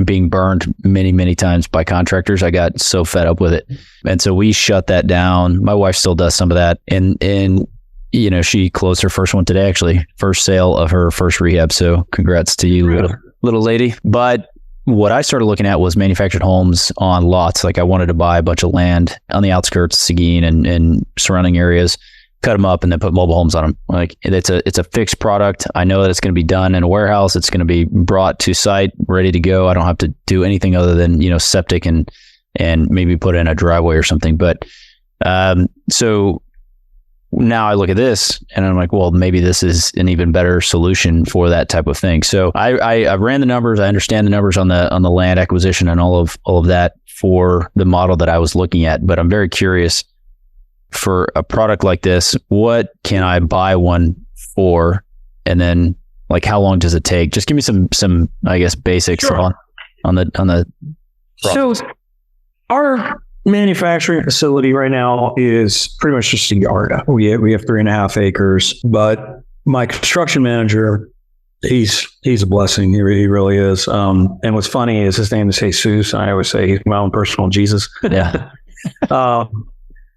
being burned many, many times by contractors, I got so fed up with it. And so we shut that down. My wife still does some of that. And she closed her first one today, actually, first sale of her first rehab. So congrats to you, little lady. But what I started looking at was manufactured homes on lots. Like I wanted to buy a bunch of land on the outskirts, Seguin and surrounding areas, cut them up, and then put mobile homes on them. Like it's a fixed product. I know that it's going to be done in a warehouse. It's going to be brought to site, ready to go. I don't have to do anything other than, septic and maybe put in a driveway or something. But so now I look at this and I'm like, well, maybe this is an even better solution for that type of thing. So I ran the numbers. I understand the numbers on the land acquisition and all of that for the model that I was looking at. But I'm very curious, for a product like this, what can I buy one for? And then like, how long does it take? Just give me some, I guess, basics on the product. So our manufacturing facility right now is pretty much just a yard. We have 3.5 acres, but my construction manager, he's a blessing. He really is. And what's funny is his name is Jesus. I always say he's my own personal Jesus. Yeah.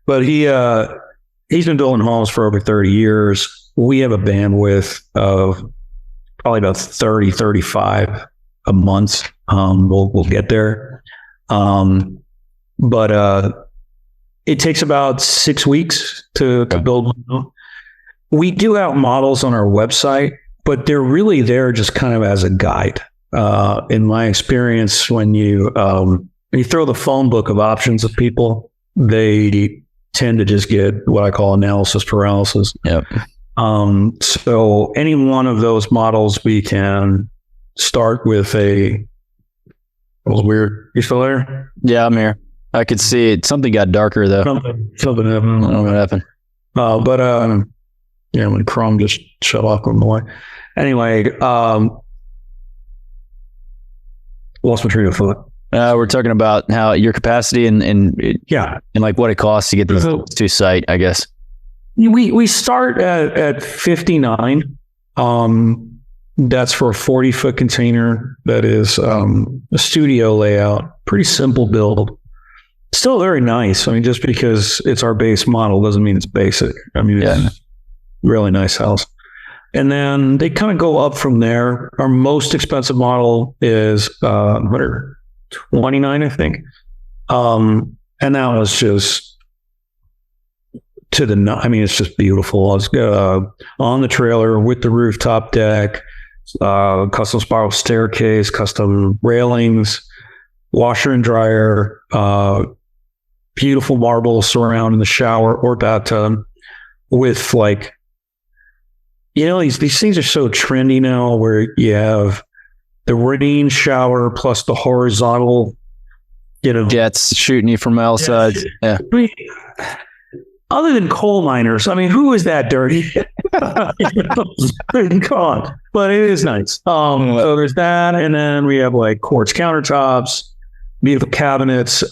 But he's been building homes for over 30 years. We have a bandwidth of probably about 30, 35 a month. We'll get there. But it takes about 6 weeks to build one. We do have models on our website, but they're really there just kind of as a guide. In my experience, when you when you throw the phone book of options at people, they tend to just get what I call analysis paralysis. Yep. So any one of those models, we can start with a. That was weird. You still there? Yeah, I'm here. I could see it. Something got darker though. Something happened. I don't know what happened. Yeah, when Chrome just shut off going away. Anyway, lost my train of thought. We're talking about how your capacity and like what it costs to get these to site, I guess. We start at 59. That's for a 40-foot container. That is a studio layout. Pretty simple build. Still very nice. I mean, just because it's our base model doesn't mean it's basic. I mean, it's a really nice house. And then they kind of go up from there. Our most expensive model is 129, I think. And that was just it's just beautiful. It's on the trailer with the rooftop deck, custom spiral staircase, custom railings, washer and dryer, beautiful marble surrounding the shower or bathtub with these things are so trendy now where you have the rain shower plus the horizontal, jets shooting you from all sides. Yeah. Other than coal miners, I mean, who is that dirty? God, but it is nice. So there's that, and then we have quartz countertops, beautiful cabinets,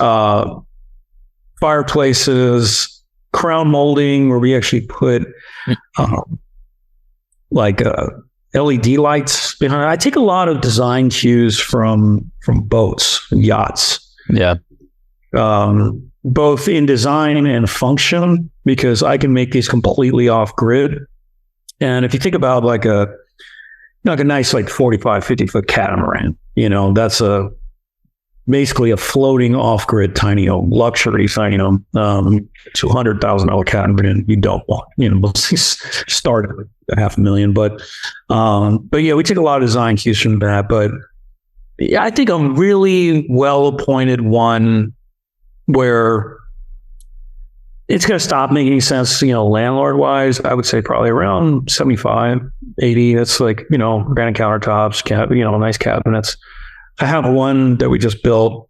fireplaces, crown molding, where we actually put LED lights behind it. I take a lot of design cues from boats and yachts. Yeah. Both in design and function, because I can make these completely off grid. And if you think about a nice 45, 50-foot catamaran, that's basically a floating off grid tiny home, luxury tiny home, $200,000 catamaran you don't want, start at $500,000. But yeah, we take a lot of design cues from that. But yeah, I think a really well appointed one where it's going to stop making sense, landlord wise, I would say probably around 75, 80. That's granite countertops, nice cabinets. I have one that we just built,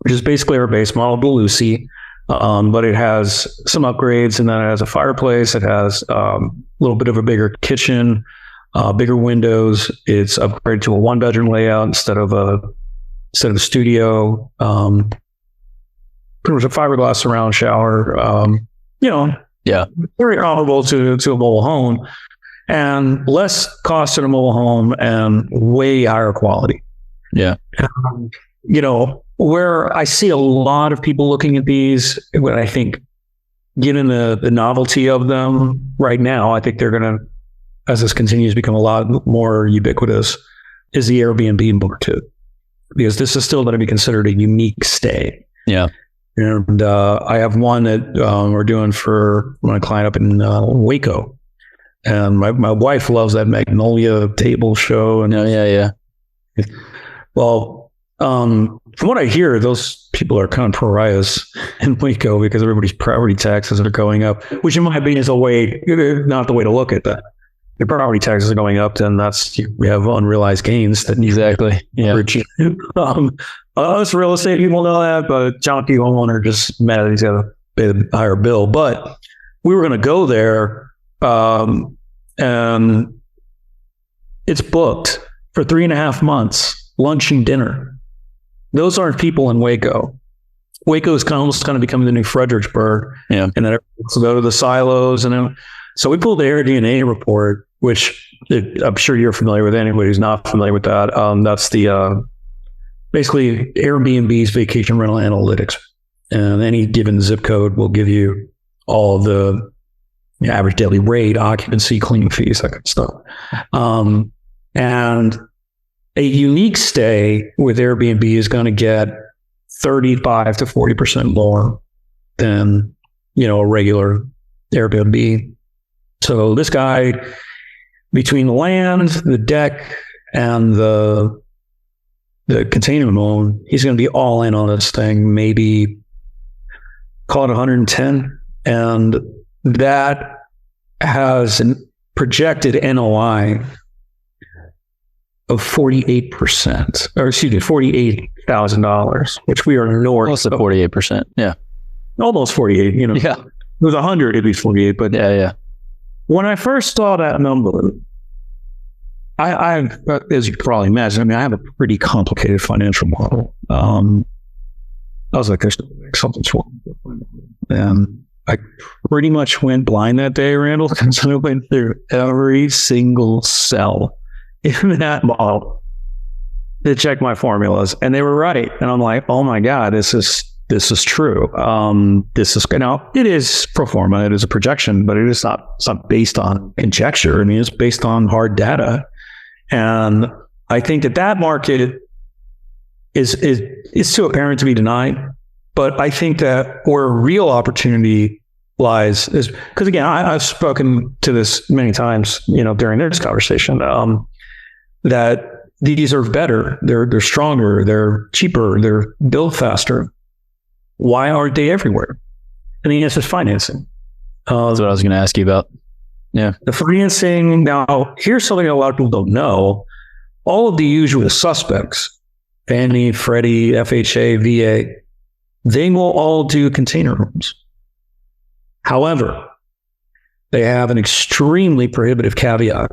which is basically our base model, the Lucy, but it has some upgrades, and then it has a fireplace. It has a little bit of a bigger kitchen, bigger windows. It's upgraded to a 1-bedroom layout instead of a studio. Pretty much a fiberglass surround shower. Very comparable to a mobile home, and less cost than a mobile home, and way higher quality. Yeah. Where I see a lot of people looking at these, when I think, given the novelty of them right now, I think they're going to, as this continues to become a lot more ubiquitous, is the Airbnb market, because this is still going to be considered a unique stay. Yeah. And I have one that we're doing for my client up in Waco. And my wife loves that Magnolia table show. And yeah. Well, from what I hear, those people are kind of pariahs in Waco because everybody's property taxes are going up, which in my opinion is not the way to look at that. Your property taxes are going up, then we have unrealized gains that exactly. Yeah. Us real estate people know that, but junkie homeowner just mad that he's got to pay the higher bill. But we were going to go there, and it's booked for 3.5 months, lunch and dinner. Those aren't people in Waco. Waco is almost kind of becoming the new Fredericksburg. Yeah. And then everyone's go to the silos. So we pulled the Airbnb report, which I'm sure you're familiar with. Anybody who's not familiar with that, that's the basically Airbnb's vacation rental analytics. And any given zip code will give you all the average daily rate, occupancy, cleaning fees, that kind of stuff. And a unique stay with Airbnb is going to get 35 to 40% more than, a regular Airbnb. So this guy, between the land, the deck, and the the container loan, he's going to be all in on this thing, maybe call it 110. And that has a projected NOI of 48%, or excuse me, $48,000, which we are north Close to 48%. Yeah. Almost 48, you know. Yeah. If it was 100, it'd be 48. But Yeah. when I first saw that number, I as you can probably imagine, I mean, I have a pretty complicated financial model. I was like, there's something's wrong. And I pretty much went blind that day, Randall, because I went through every single cell in that model to check my formulas, and they were right. And I'm like, oh my God, this is true. This is, now it is pro forma, it is a projection, but it's not based on conjecture. I mean, it's based on hard data. And I think that market is too apparent to be denied. But I think that where real opportunity lies is, because again, I've spoken to this many times, you know, during this conversation, that these are better, they're stronger, they're cheaper, they're built faster. Why aren't they everywhere? And the answer is financing. That's what I was going to ask you about. Yeah. The financing. Now, here's something a lot of people don't know. All of the usual suspects, Fannie, Freddie, FHA, VA, they will all do container homes. However, they have an extremely prohibitive caveat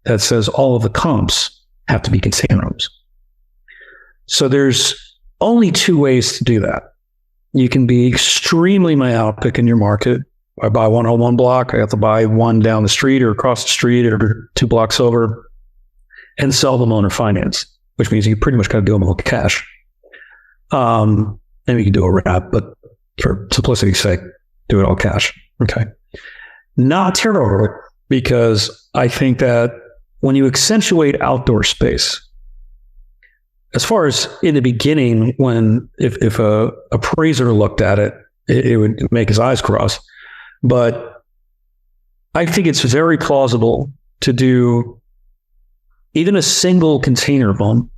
that says all of the comps have to be container homes. So there's only two ways to do that. You can be extremely myopic in your market. I buy one on one block, I have to buy one down the street or across the street or 2 blocks over and sell them owner finance, which means you pretty much got to do them all cash. And we can do a wrap, but for simplicity's sake, do it all cash. Okay. Not terrible, because I think that when you accentuate outdoor space, as far as in the beginning, when if a appraiser looked at it, it would make his eyes cross. But I think it's very plausible to do even a single container home.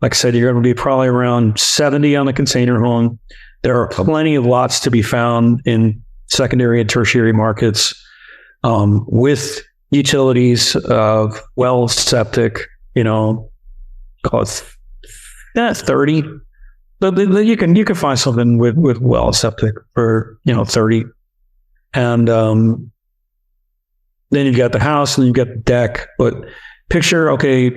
Like I said, you're going to be probably around 70 on the container home. There are plenty of lots to be found in secondary and tertiary markets, with utilities of well, septic, you know, call it 30. But you can find something with well septic for, you know, 30. And then you've got the house and you've got the deck. But picture, okay,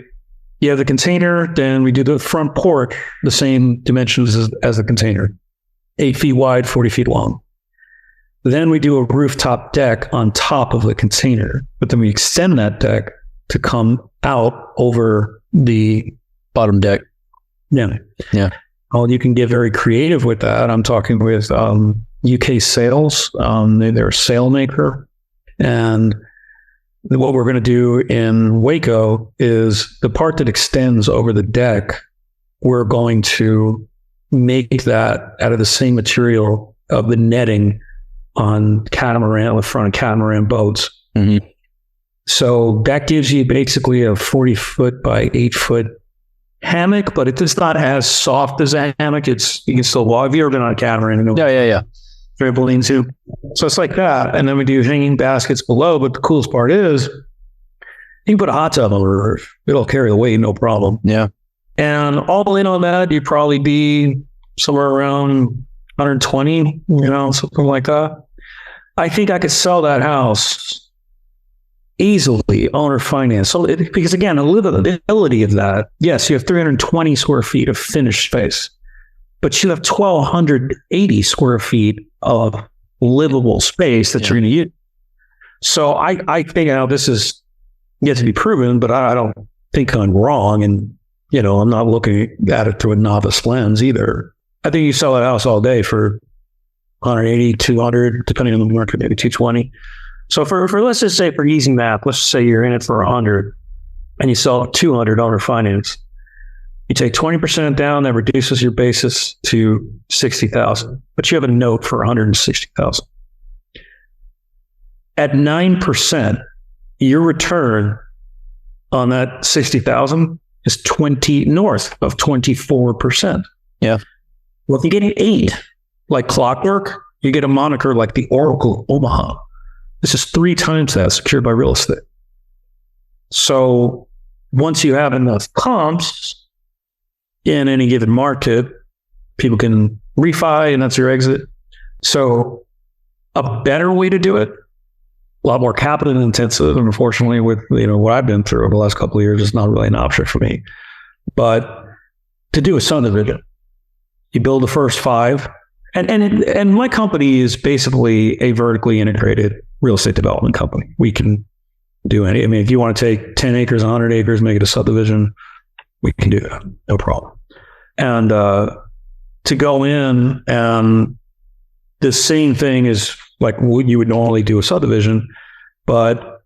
you have the container, then we do the front porch, the same dimensions as the container, 8 feet wide, 40 feet long. Then we do a rooftop deck on top of the container, but then we extend that deck to come out over the Bottom deck. Yeah. Well, you can get very creative with that. I'm talking with UK Sales. They're a sail maker. And what we're going to do in Waco is the part that extends over the deck, we're going to make that out of the same material of the netting on the front of catamaran boats. Mm-hmm. So that gives you basically a 40-foot by 8-foot hammock, but it's not as soft as a hammock. You can still walk. Have you ever been on a catamaran? Yeah. Trampoline too. So it's like that. And then we do hanging baskets below. But the coolest part is you can put a hot tub on the roof. It'll carry the weight, no problem. Yeah. And all in on that, you'd probably be somewhere around 120, you know, something like that. I think I could sell that house easily, owner finance. So because again, the livability of that, yes, you have 320 square feet of finished space, but you have 1,280 square feet of livable space that you're going to use. So I think now this is yet to be proven, but I don't think I'm wrong. And, you know, I'm not looking at it through a novice lens either. I think you sell that house all day for 180, 200, depending on the market, maybe 220. So for let's just say, for easy math, let's just say you're in it for 100 and you sell 200 owner finance. You take 20% down, that reduces your basis to 60,000, but you have a note for 160,000. At 9%, your return on that 60,000 is north of 24%. Yeah. Well, if you get an 8, like clockwork, you get a moniker like the Oracle of Omaha. This is 3 times that secured by real estate. So once you have enough comps in any given market, people can refi and that's your exit. So a better way to do it, a lot more capital intensive, and unfortunately with what I've been through over the last couple of years, it's not really an option for me. But to do a subdivision, you build the first 5, and my company is basically a vertically integrated real estate development company. We can do any. I mean, if you want to take 10 acres, 100 acres, make it a subdivision, we can do that, no problem. And to go in and the same thing is like what you would normally do a subdivision, but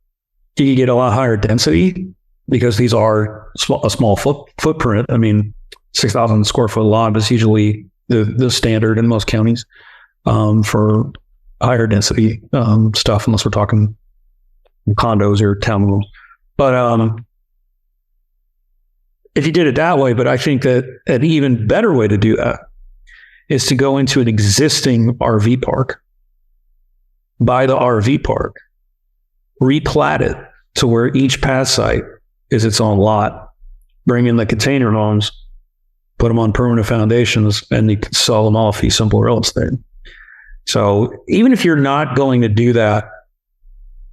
you can get a lot higher density because these are a small footprint. I mean, 6,000 square foot lot is usually the standard in most counties for higher density stuff, unless we're talking condos or townhomes. But if you did it that way, but I think that an even better way to do that is to go into an existing RV park, buy the RV park, replat it to where each pad site is its own lot, bring in the container homes, put them on permanent foundations, and you can sell them all fee simple real estate. So even if you're not going to do that,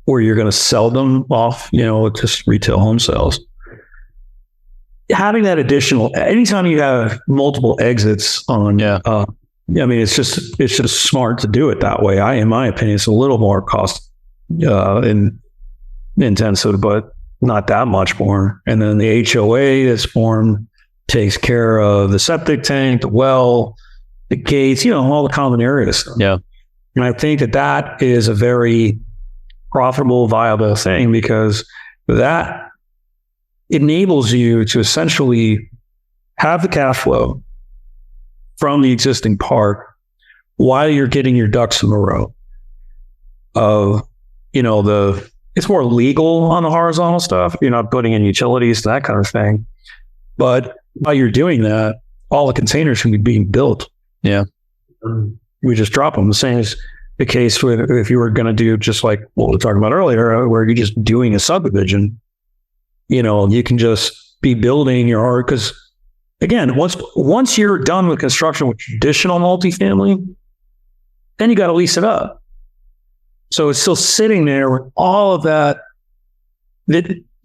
where you're going to sell them off, just retail home sales, having that additional, anytime you have multiple exits on, I mean, it's just smart to do it that way. In my opinion, it's a little more cost intensive, but not that much more. And then the HOA that's formed takes care of the septic tank, the well, the gates, all the common areas. Yeah. And I think that is a very profitable, viable thing, because that enables you to essentially have the cash flow from the existing park while you're getting your ducks in a row. It's more legal on the horizontal stuff. You're not putting in utilities, that kind of thing. But while you're doing that, all the containers can be being built. Yeah. We just drop them. The same is the case with if you were going to do just like what we were talking about earlier, where you're just doing a subdivision. You can just be building your art, because again, once you're done with construction with traditional multifamily, then you got to lease it up. So it's still sitting there with all of that.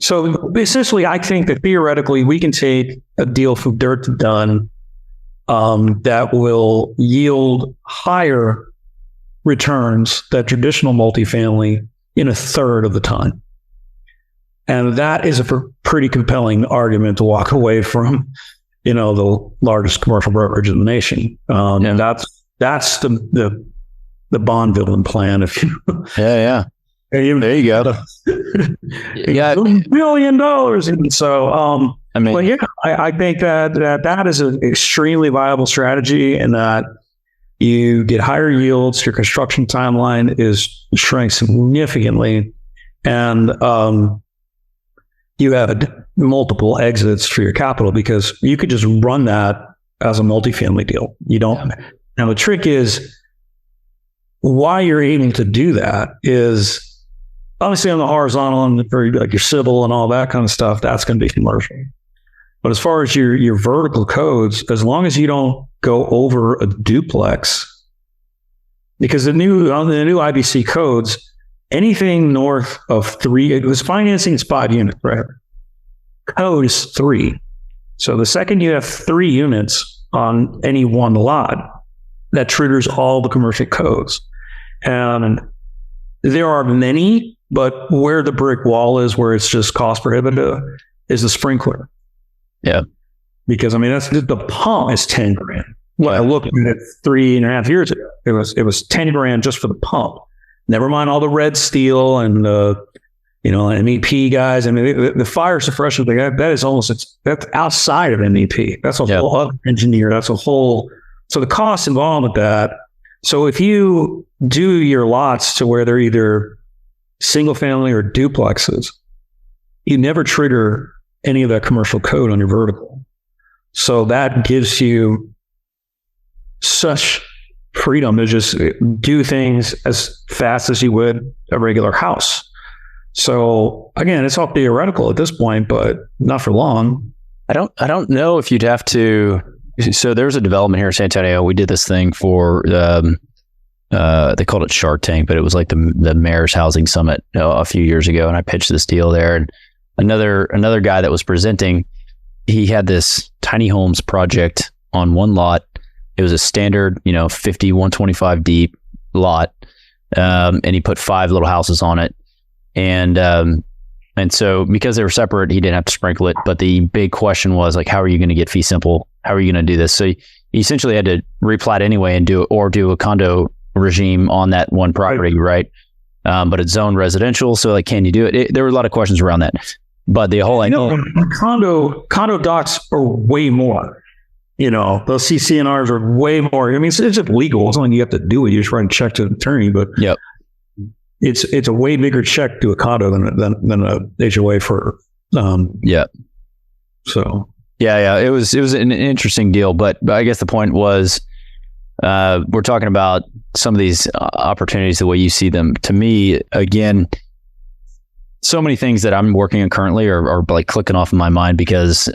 So essentially, I think that theoretically we can take a deal from dirt to done that will yield higher returns than traditional multifamily in a third of the time. And that is a pretty compelling argument to walk away from, the largest commercial brokerage in the nation. And that's the Bond villain plan. If you, yeah. There you go. Yeah, $1 billion. And so, I think that is an extremely viable strategy, and that you get higher yields. Your construction timeline is shrank significantly, and you have multiple exits for your capital, because you could just run that as a multifamily deal. You don't. Now the trick is, why you're aiming to do that is obviously on the horizontal and for like your civil and all that kind of stuff, that's going to be commercial. But as far as your vertical codes, as long as you don't go over a duplex, because on the new IBC codes, anything north of 3, it was financing is 5 units, right? Code is 3. So the second you have 3 units on any one lot, that triggers all the commercial codes. And there are many, but where the brick wall is, where it's just cost prohibitive, is the sprinkler. Yeah. Because that's the pump is $10,000. Well, I looked at it 3.5 years ago. It was $10,000 just for the pump. Never mind all the red steel and MEP guys. The fire suppression thing, that's outside of MEP. That's a whole other engineer. That's a whole. So the costs involved with that. So if you do your lots to where they're either single family or duplexes, you never trigger any of that commercial code on your vertical. So that gives you such freedom to just do things as fast as you would a regular house. So again, it's all theoretical at this point, but not for long. I don't know if you'd have to. So there's a development here in San Antonio. We did this thing for they called it Shark Tank, but it was like the Mayor's Housing Summit a few years ago, and I pitched this deal there. And another guy that was presenting, he had this tiny homes project on one lot. It was a standard, 50, 125 deep lot, and he put 5 little houses on it. And so because they were separate, he didn't have to sprinkle it. But the big question was like, how are you going to get fee simple? How are you going to do this? So he essentially had to replat anyway and do a condo regime on that one property, right? But it's zoned residential. So like, can you do it? There were a lot of questions around that. But the whole idea, condo docs are way more. Those CCNRs are way more. I mean, it's just legal. It's only you have to do it. You just write a check to an attorney, but yep. It's a way bigger check to a condo than a HOA for. Yeah. So. Yeah. It was an interesting deal, but I guess the point was, we're talking about some of these opportunities the way you see them. To me, again, so many things that I'm working on currently are like clicking off in my mind because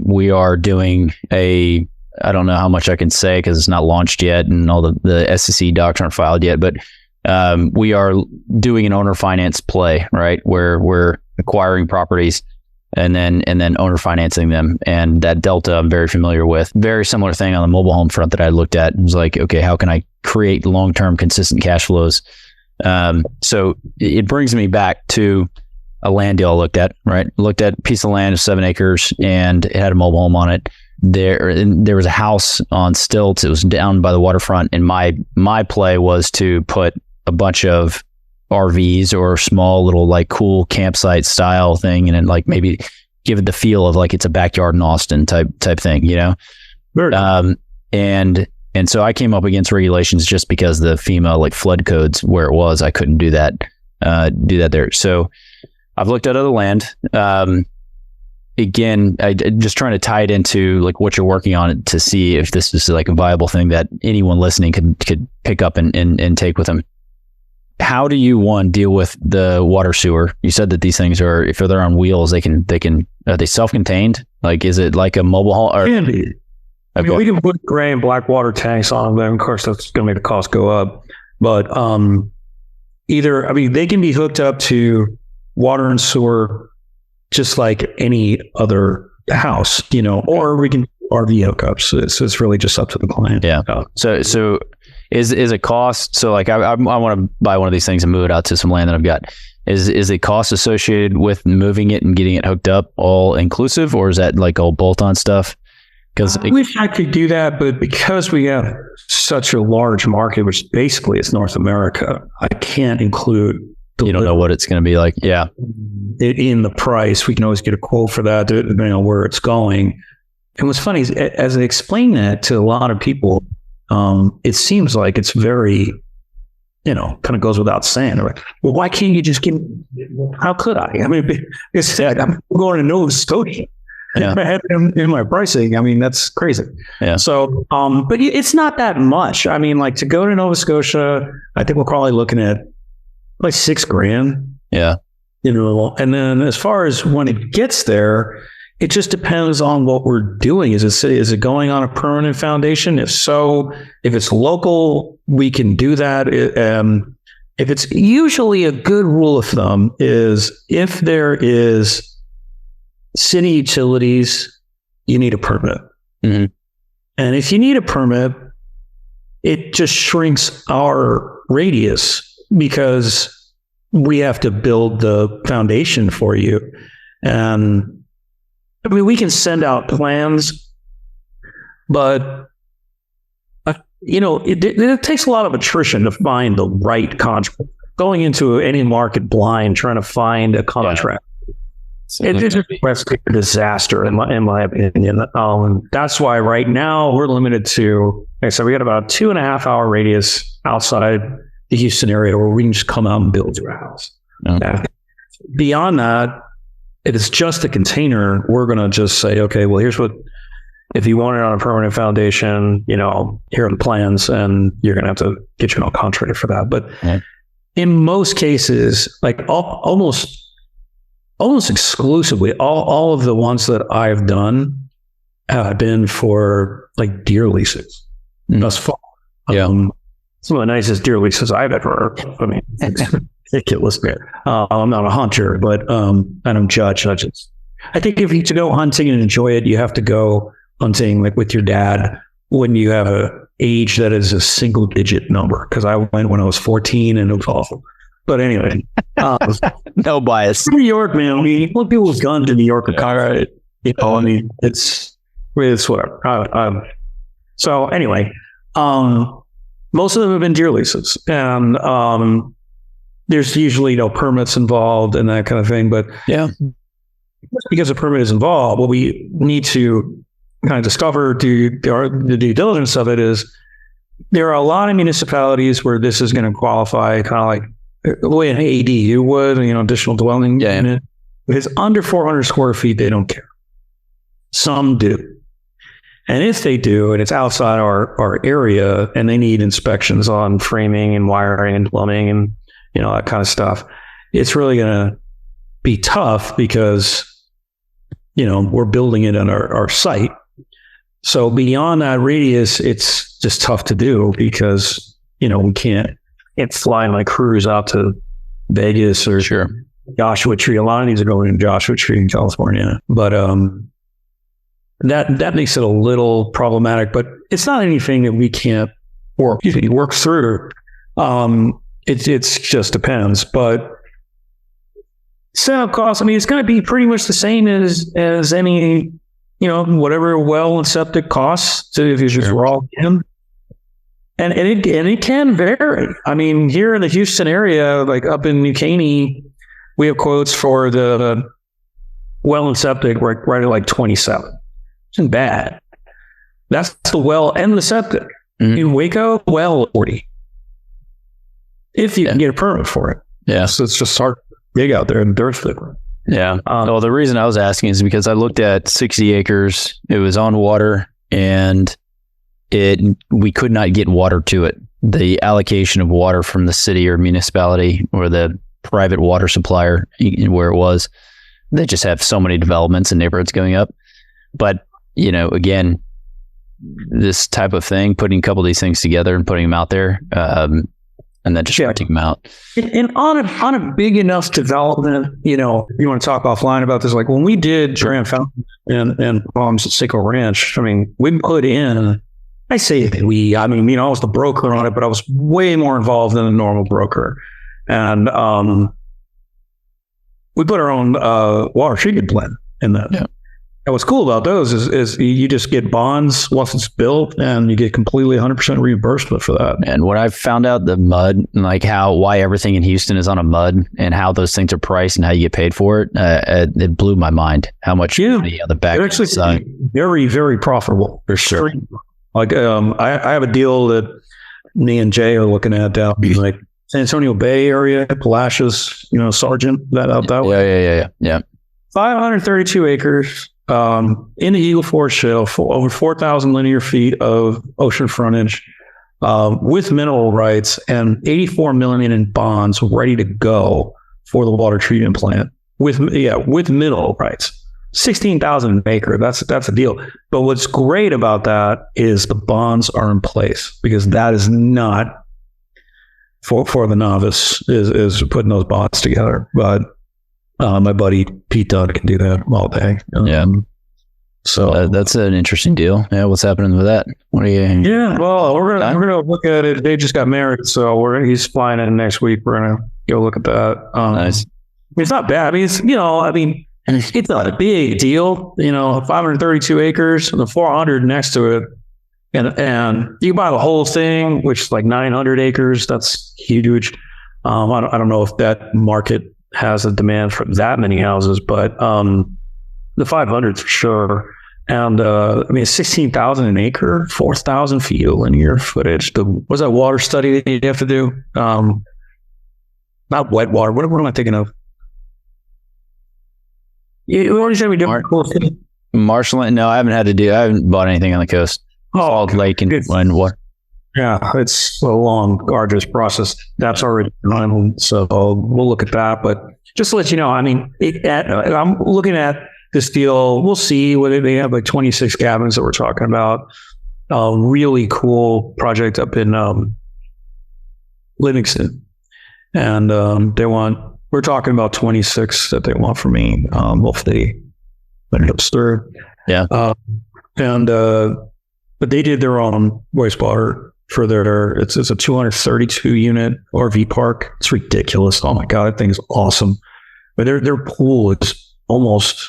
we are doing I don't know how much I can say because it's not launched yet and all the SEC docs aren't filed yet, but we are doing an owner finance play, right? Where we're acquiring properties and then owner financing them. And that delta I'm very familiar with. Very similar thing on the mobile home front that I looked at. It was like, okay, how can I create long-term consistent cash flows? So it brings me back to a land deal I looked at, right? Looked at a piece of land of 7 acres and it had a mobile home on it. There was a house on stilts. It was down by the waterfront. And my play was to put a bunch of RVs or small little like cool campsite style thing and then like maybe give it the feel of like it's a backyard in Austin type thing, Very and so I came up against regulations just because the FEMA like flood codes where it was, I couldn't do that there. So I've looked at other land. Again, I just trying to tie it into like what you're working on to see if this is like a viable thing that anyone listening could pick up and take with them. How do you deal with the water sewer? You said that these things are, if they're on wheels, they can, are they self-contained? Like, is it like a mobile home? Can be. I mean, we can put gray and black water tanks on them. Of course, that's going to make the cost go up. But they can be hooked up to water and sewer just like any other house, or we can RV hookups. So it's really just up to the client. Yeah. So is it cost? So like I want to buy one of these things and move it out to some land that I've got. Is the cost associated with moving it and getting it hooked up all inclusive, or is that like all bolt-on stuff? Because I wish I could do that, but because we have such a large market, which basically is North America, I can't include. You don't know what it's going to be like. Yeah. In the price, we can always get a quote for that, depending on where it's going. And what's funny is, as I explain that to a lot of people, it seems like it's very, kind of goes without saying. They're like, well, why can't you just how could I? I mean, I'm going to Nova Scotia. Yeah. If I had it in my pricing, I mean, that's crazy. Yeah. So, but it's not that much. I mean, like to go to Nova Scotia, I think we're probably looking at like $6,000. Yeah. And then as far as when it gets there, it just depends on what we're doing. Is it going on a permanent foundation? If so, if it's local, we can do that. If it's usually a good rule of thumb is if there is city utilities, you need a permit. Mm-hmm. And if you need a permit, it just shrinks our radius because we have to build the foundation for you. And I mean, we can send out plans, but it takes a lot of attrition to find the right contract. Going into any market blind, trying to find a contract. Yeah. It's just a disaster in my opinion. That's why right now we're limited to, like I said, we got about 2.5 hour radius outside the Houston area where we can just come out and build your house. Okay. Beyond that, if it's just a container, we're going to just say, okay, well, here's what, if you want it on a permanent foundation, you know, here are the plans, and you're going to have to get your own contractor for that. But in most cases, like almost exclusively, all of the ones that I've done have been for like deer leases thus far. Some of the nicest deer leases I've ever, I mean, it's ridiculous. I'm not a hunter, but I don't judge. I think if you to go hunting and enjoy it, you have to go hunting like with your dad when you have a age that is a single digit number. Because I went when I was 14 and it was awful. But anyway, no bias. New York, man. I mean, what people with guns in New York are kind of, you know, I mean, it's whatever. So anyway, most of them have been deer leases, and there's usually no permits involved and that kind of thing. But because a permit is involved, what we need to kind of discover, the due diligence of it is there are a lot of municipalities where this is going to qualify kind of like the way an ADU would, you know, additional dwelling unit. If it's under 400 square feet, they don't care. Some do. And if they do, and it's outside our area, and they need inspections on framing and wiring and plumbing and, you know, that kind of stuff, it's really going to be tough because, you know, we're building it on our site. So beyond that radius, it's just tough to do because, you know, we can't flying like crews out to Vegas or Joshua Tree. A lot of these are going to Joshua Tree in California, but that makes it a little problematic. But it's not anything that we can't work through. It's just depends. But setup costs, I mean, it's going to be pretty much the same as any, you know, whatever well and septic costs. So if you just raw in. And it can vary. I mean, here in the Houston area, like up in New Caney, we have quotes for the well and septic right at like 27. Isn't bad. That's the well and the septic. In Waco, well 40. If you can get a permit for it. Yeah. So it's just hard to dig out there in dirt thicker. Yeah. Well, the reason I was asking is because I looked at 60 acres. It was on water, and we could not get water to it. The allocation of water from the city or municipality or the private water supplier where it was, they just have so many developments and neighborhoods going up. But, you know, again, this type of thing, putting a couple of these things together and putting them out there, and then just renting them out. And on a big enough development, you know, you want to talk offline about this, like when we did Grand Fountain and Palms at Seco Ranch, I mean, we put in, I say we, I mean, you know, I was the broker on it, but I was way more involved than a normal broker. And we put our own water treatment plant in that. Yeah. And what's cool about those is you just get bonds once it's built, and you get completely 100% reimbursement for that. And when I found out the mud, like why everything in Houston is on a mud and how those things are priced and how you get paid for it, it blew my mind how much money on the back. They're actually very, very profitable. For sure. Like I have a deal that me and Jay are looking at down like San Antonio Bay area, Palacios, you know, Sargent, that out that way. Yeah. 532 acres in the Eagle Ford Shale, over 4,000 linear feet of ocean frontage, with mineral rights, and 84 million in bonds ready to go for the water treatment plant with mineral rights. 16,000 an acre. That's a deal. But what's great about that is the bonds are in place, because that is not for the novice is putting those bonds together. But my buddy Pete Dunn can do that all day. So that's an interesting deal. Yeah, what's happening with that? What are you? Yeah, well, we're gonna look at it. They just got married, so he's flying in next week. We're gonna go look at that. Nice. It's not bad. It's it's not a big deal. 532 acres and the 400 next to it, and you can buy the whole thing, which is like 900 acres. That's huge. I don't know if that market has a demand for that many houses, but the 500 for sure. And it's 16,000 an acre, 4,000 feet of linear footage. What's that water study that you have to do? Not wet water. What am I thinking of? You already said we do Marshland? No, I haven't bought anything on the coast. Salt Lake and what? Yeah, it's a long, arduous process. That's already done, so we'll look at that. But just to let you know, I mean, I'm looking at this deal. We'll see whether they have like 26 cabins that we're talking about. Really cool project up in Livingston, and we're talking about 26 that they want from me. Hopefully, let it stir. Yeah, but they did their own wastewater for it's a 232 unit RV park. It's ridiculous. Oh my God, that thing is awesome. But their pool is almost,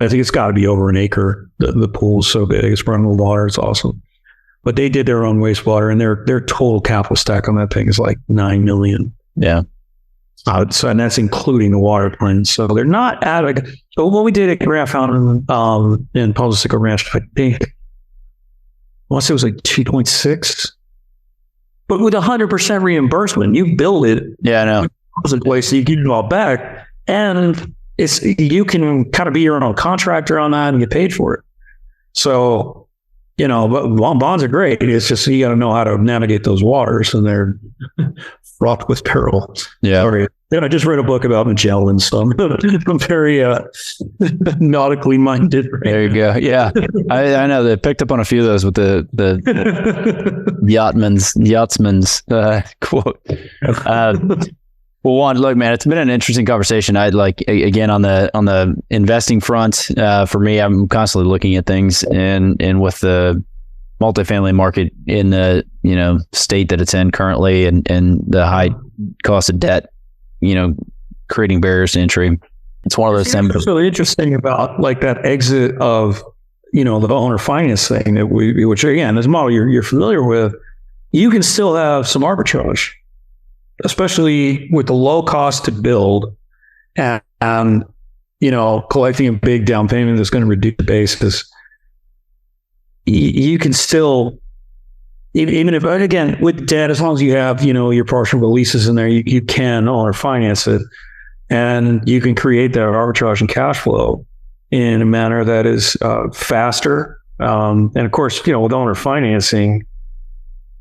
I think it's got to be over an acre. The pool is so big. It's running with water. It's awesome. But they did their own wastewater, and their total capital stack on that thing is like $9 million. Yeah. So, and that's including the water plant. So they're not so what we did at Grand Fountain in Palo Ranch, I think, I want to say it was like 2.6, but with 100% reimbursement, you build it. Yeah, I know. In place, so you get it all back, and you can kind of be your own contractor on that and get paid for it. So, but bonds are great. It's just you got to know how to navigate those waters, and they're fraught with peril. Yeah. Sorry. I just read a book about Magellan, so I'm very nautically minded. There you go. Yeah, I know they picked up on a few of those with the yachtsman's quote. Well, Juan, look, man, it's been an interesting conversation. I'd like, again, on the investing front, for me, I'm constantly looking at things, and with the multifamily market in the state that it's in currently, and the high cost of debt, creating barriers to entry. It's one of those things. What's really interesting about like that exit of the owner finance thing which again, this model you're familiar with, you can still have some arbitrage, especially with the low cost to build and collecting a big down payment that's going to reduce the basis. You can still, even if, again, with debt, as long as you have, your partial releases in there, you can owner finance it, and you can create that arbitrage and cash flow in a manner that is faster. And of course, with owner financing,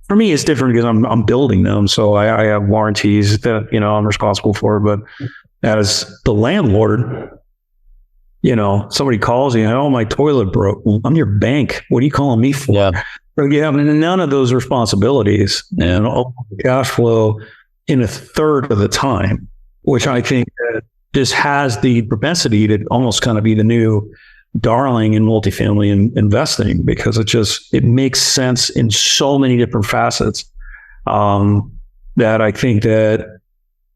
for me, it's different because I'm building them. So I have warranties that, I'm responsible for, but as the landlord, somebody calls you, oh, my toilet broke. Well, I'm your bank. What are you calling me for? Yeah. You have none of those responsibilities and all the cash flow in a third of the time, which I think this has the propensity to almost kind of be the new darling in multifamily investing, because it makes sense in so many different facets, that I think that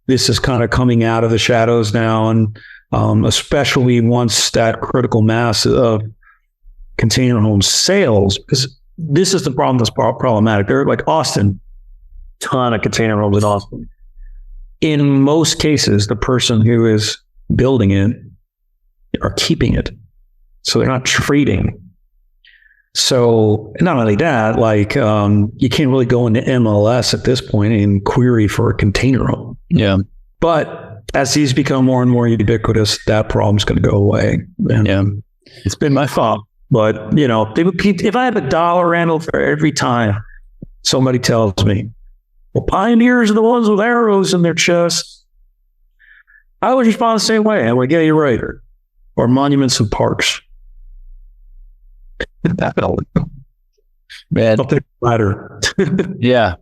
this is kind of coming out of the shadows now, and especially once that critical mass of container home sales, because this is the problem that's problematic. They're like Austin, ton of container homes in Austin. In most cases, the person who is building it are keeping it. So they're not trading. So not only that, you can't really go into MLS at this point and query for a container home. Yeah. But as these become more and more ubiquitous, that problem's going to go away. And it's been my fault. But, if I have $1, Randall, for every time somebody tells me, well, pioneers are the ones with arrows in their chest, I would respond the same way. I would, yeah, you're right. Or monuments and parks. Man, something matter. Yeah.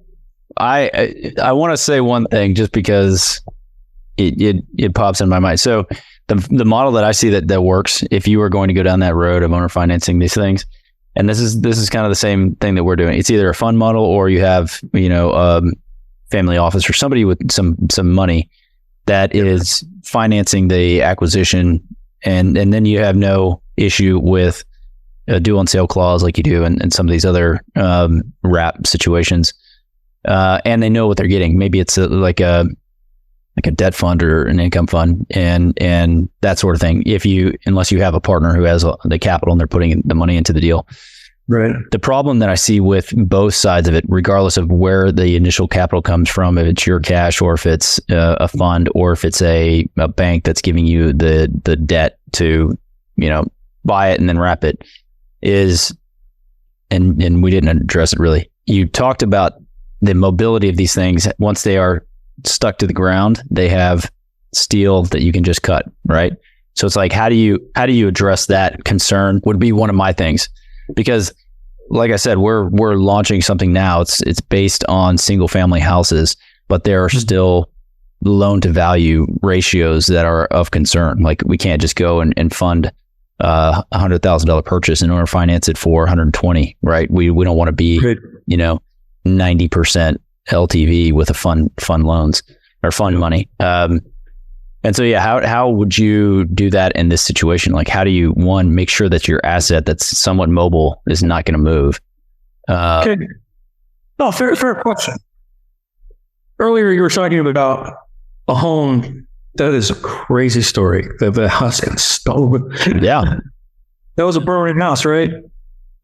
I want to say one thing just because it pops in my mind. So the model that I see that works, if you are going to go down that road of owner financing these things, and this is kind of the same thing that we're doing. It's either a fund model or you have, family office or somebody with some money that is financing the acquisition, and then you have no issue with a due on sale clause like you do in some of these other wrap situations. And they know what they're getting. Maybe it's like a debt fund or an income fund and that sort of thing. Unless you have a partner who has the capital and they're putting the money into the deal, Right. The problem that I see with both sides of it, regardless of where the initial capital comes from, if it's your cash or if it's a fund or if it's a bank that's giving you the debt to, buy it and then wrap it, is, and we didn't address it really. You talked about the mobility of these things. Once they are stuck to the ground, they have steel that you can just cut, right? So it's like, how do you address that concern would be one of my things. Because like I said, we're launching something now. It's based on single family houses, but there are still loan to value ratios that are of concern. Like we can't just go and fund $100,000 purchase and owner finance it for 120, right? We don't want to be, 90% LTV with a fund loans or fund money. And so, how would you do that in this situation? Like, how do you, one, make sure that your asset that's somewhat mobile is not going to move? Okay. No, fair question. Earlier, you were talking about a home. That is a crazy story. That the house got stolen. Yeah. That was a permanent house, right?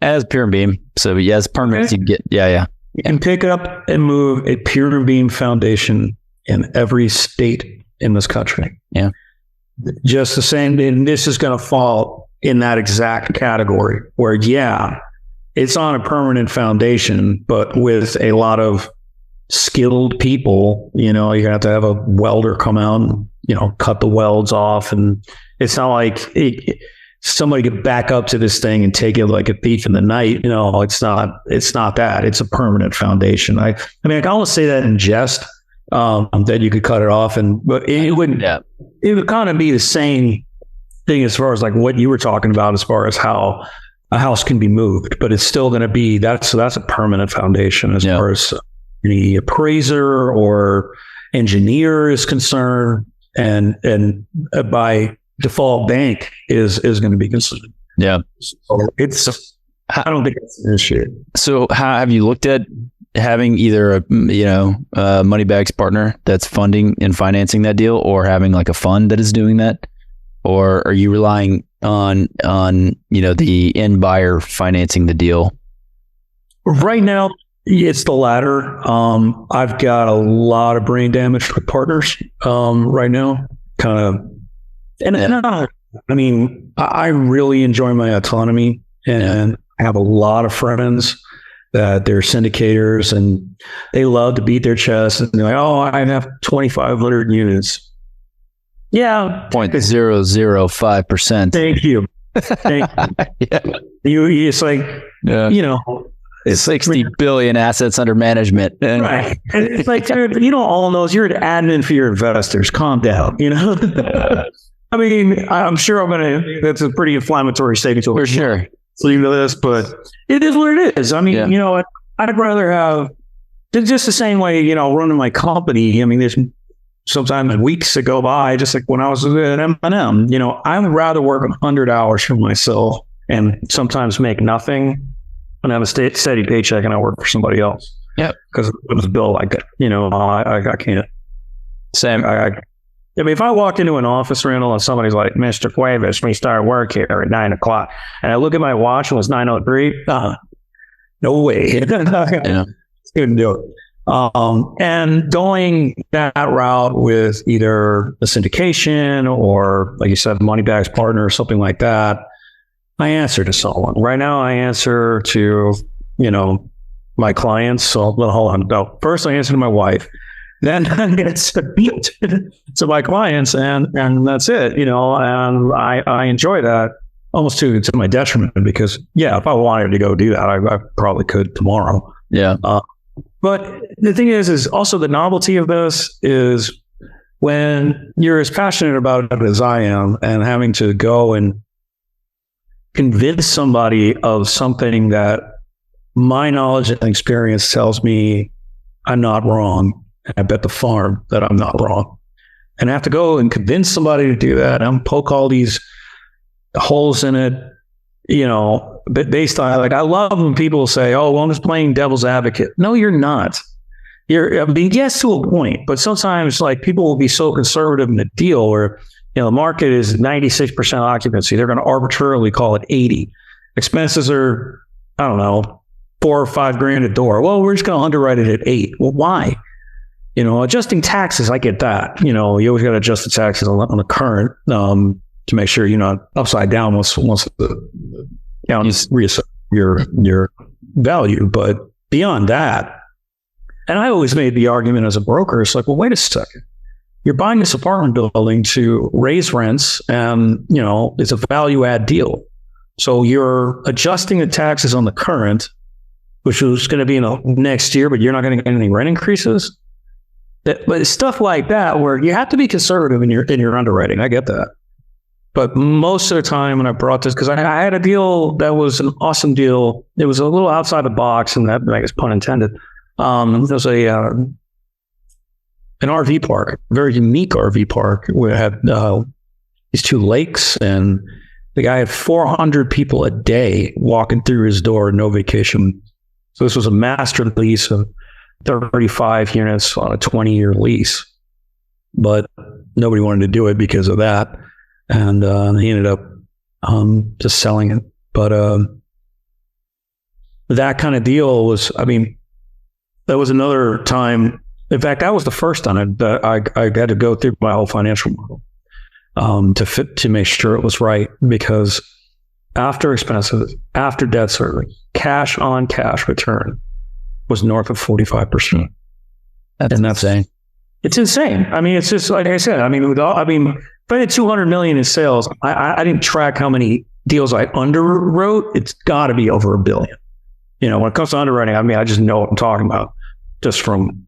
As pier and beam. So, yes, permanent. Okay. You get, yeah. You can pick up and move a pier and beam foundation in every state in this country. Yeah. Just the same, and this is going to fall in that exact category where, it's on a permanent foundation, but with a lot of skilled people, you have to have a welder come out and, cut the welds off. And it's not like somebody could back up to this thing and take it like a thief in the night. It's not that. It's a permanent foundation. I can almost say that in jest. That you could cut it off, but it wouldn't. Yeah. It would kind of be the same thing as far as like what you were talking about, as far as how a house can be moved, but it's still going to be that's a permanent foundation as far as the appraiser or engineer is concerned, and by default, bank is going to be concerned. Yeah. So I don't think it's an issue. So how have you looked at having either a money bags partner that's funding and financing that deal, or having like a fund that is doing that? Or are you relying on the end buyer financing the deal? Right now, it's the latter. I've got a lot of brain damage with partners right now. I really enjoy my autonomy, and I have a lot of friends that they're syndicators and they love to beat their chest and they're like, oh, I have 2,500 units. Yeah. 0.005%. Thank you. It's like, it's 60 billion assets under management. Right. And it's like, dude, all knows you're an admin for your investors. Calm down, I'm sure that's a pretty inflammatory statement. For sure. Leave to this, but it is what it is. I'd rather have just the same way, running my company. There's sometimes weeks that go by, just like when I was at M&M, I would rather work 100 hours for myself and sometimes make nothing and have a steady paycheck and I work for somebody else. Yeah. Because it was built like that. I can't. Same. If I walked into an office rental and somebody's like, Mr. Cuevas, we start work here at 9 o'clock. And I look at my watch and it was 9:03. No way. Couldn't do it. And going that route with either a syndication or, like you said, money bags partner or something like that, I answer to someone. Right now, I answer to, my clients. So hold on. No, first I answer to my wife. Then it's to my clients, and that's it, and I enjoy that almost to my detriment, because if I wanted to go do that, I probably could tomorrow. Yeah. But the thing is also the novelty of this is when you're as passionate about it as I am, and having to go and convince somebody of something that my knowledge and experience tells me I'm not wrong. I bet the farm that I'm not wrong. And I have to go and convince somebody to do that and poke all these holes in it, but based on, like, I love when people say, oh, well, I'm just playing devil's advocate. No, you're not. Yes, to a point, but sometimes like people will be so conservative in the deal where, the market is 96% occupancy. They're going to arbitrarily call it 80. Expenses are I don't know, $4 or $5 grand a door. Well, we're just going to underwrite it at 8. Well, why? Adjusting taxes, I get that. You always got to adjust the taxes on the current to make sure you're not upside down once the counties reassess your value. But beyond that, and I always made the argument as a broker, it's like, well, wait a second. You're buying this apartment building to raise rents, and it's a value add deal. So you're adjusting the taxes on the current, which is going to be next year, but you're not going to get any rent increases. But it's stuff like that where you have to be conservative in your underwriting. I get that. But most of the time when I brought this, because I had a deal that was an awesome deal. It was a little outside the box, and that, I guess, pun intended. There was an RV park, a very unique RV park, where it had these 2 lakes, and the guy had 400 people a day walking through his door, no vacation. So this was a master lease of 35 units on a 20-year lease, but nobody wanted to do it because of that, and he ended up just selling it. But that kind of deal was, that was another time. In fact, that was the first time I had to go through my whole financial model to make sure it was right, because after expenses, after debt service, cash on cash return was north of 45%. That's insane. It's insane. It's just like I said. If I had 200 million in sales, I didn't track how many deals I underwrote. It's got to be over $1 billion. When it comes to underwriting, I just know what I'm talking about, just from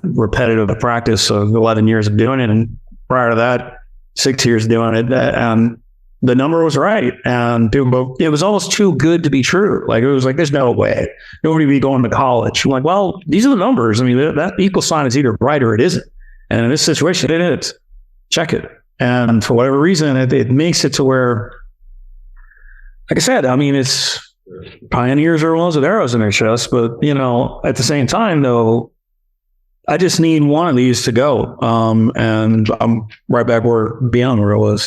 repetitive practice of 11 years of doing it, and prior to that, 6 years doing it. And the number was right, and it was almost too good to be true. Like, it was like, there's no way. Nobody would be going to college. I'm like, well, these are the numbers. That equal sign is either right or it isn't. And in this situation, it is. Check it. And for whatever reason, it makes it to where, like I said, it's pioneers are ones with arrows in their chest. But, at the same time, though, I just need one of these to go. And I'm right back beyond where I was,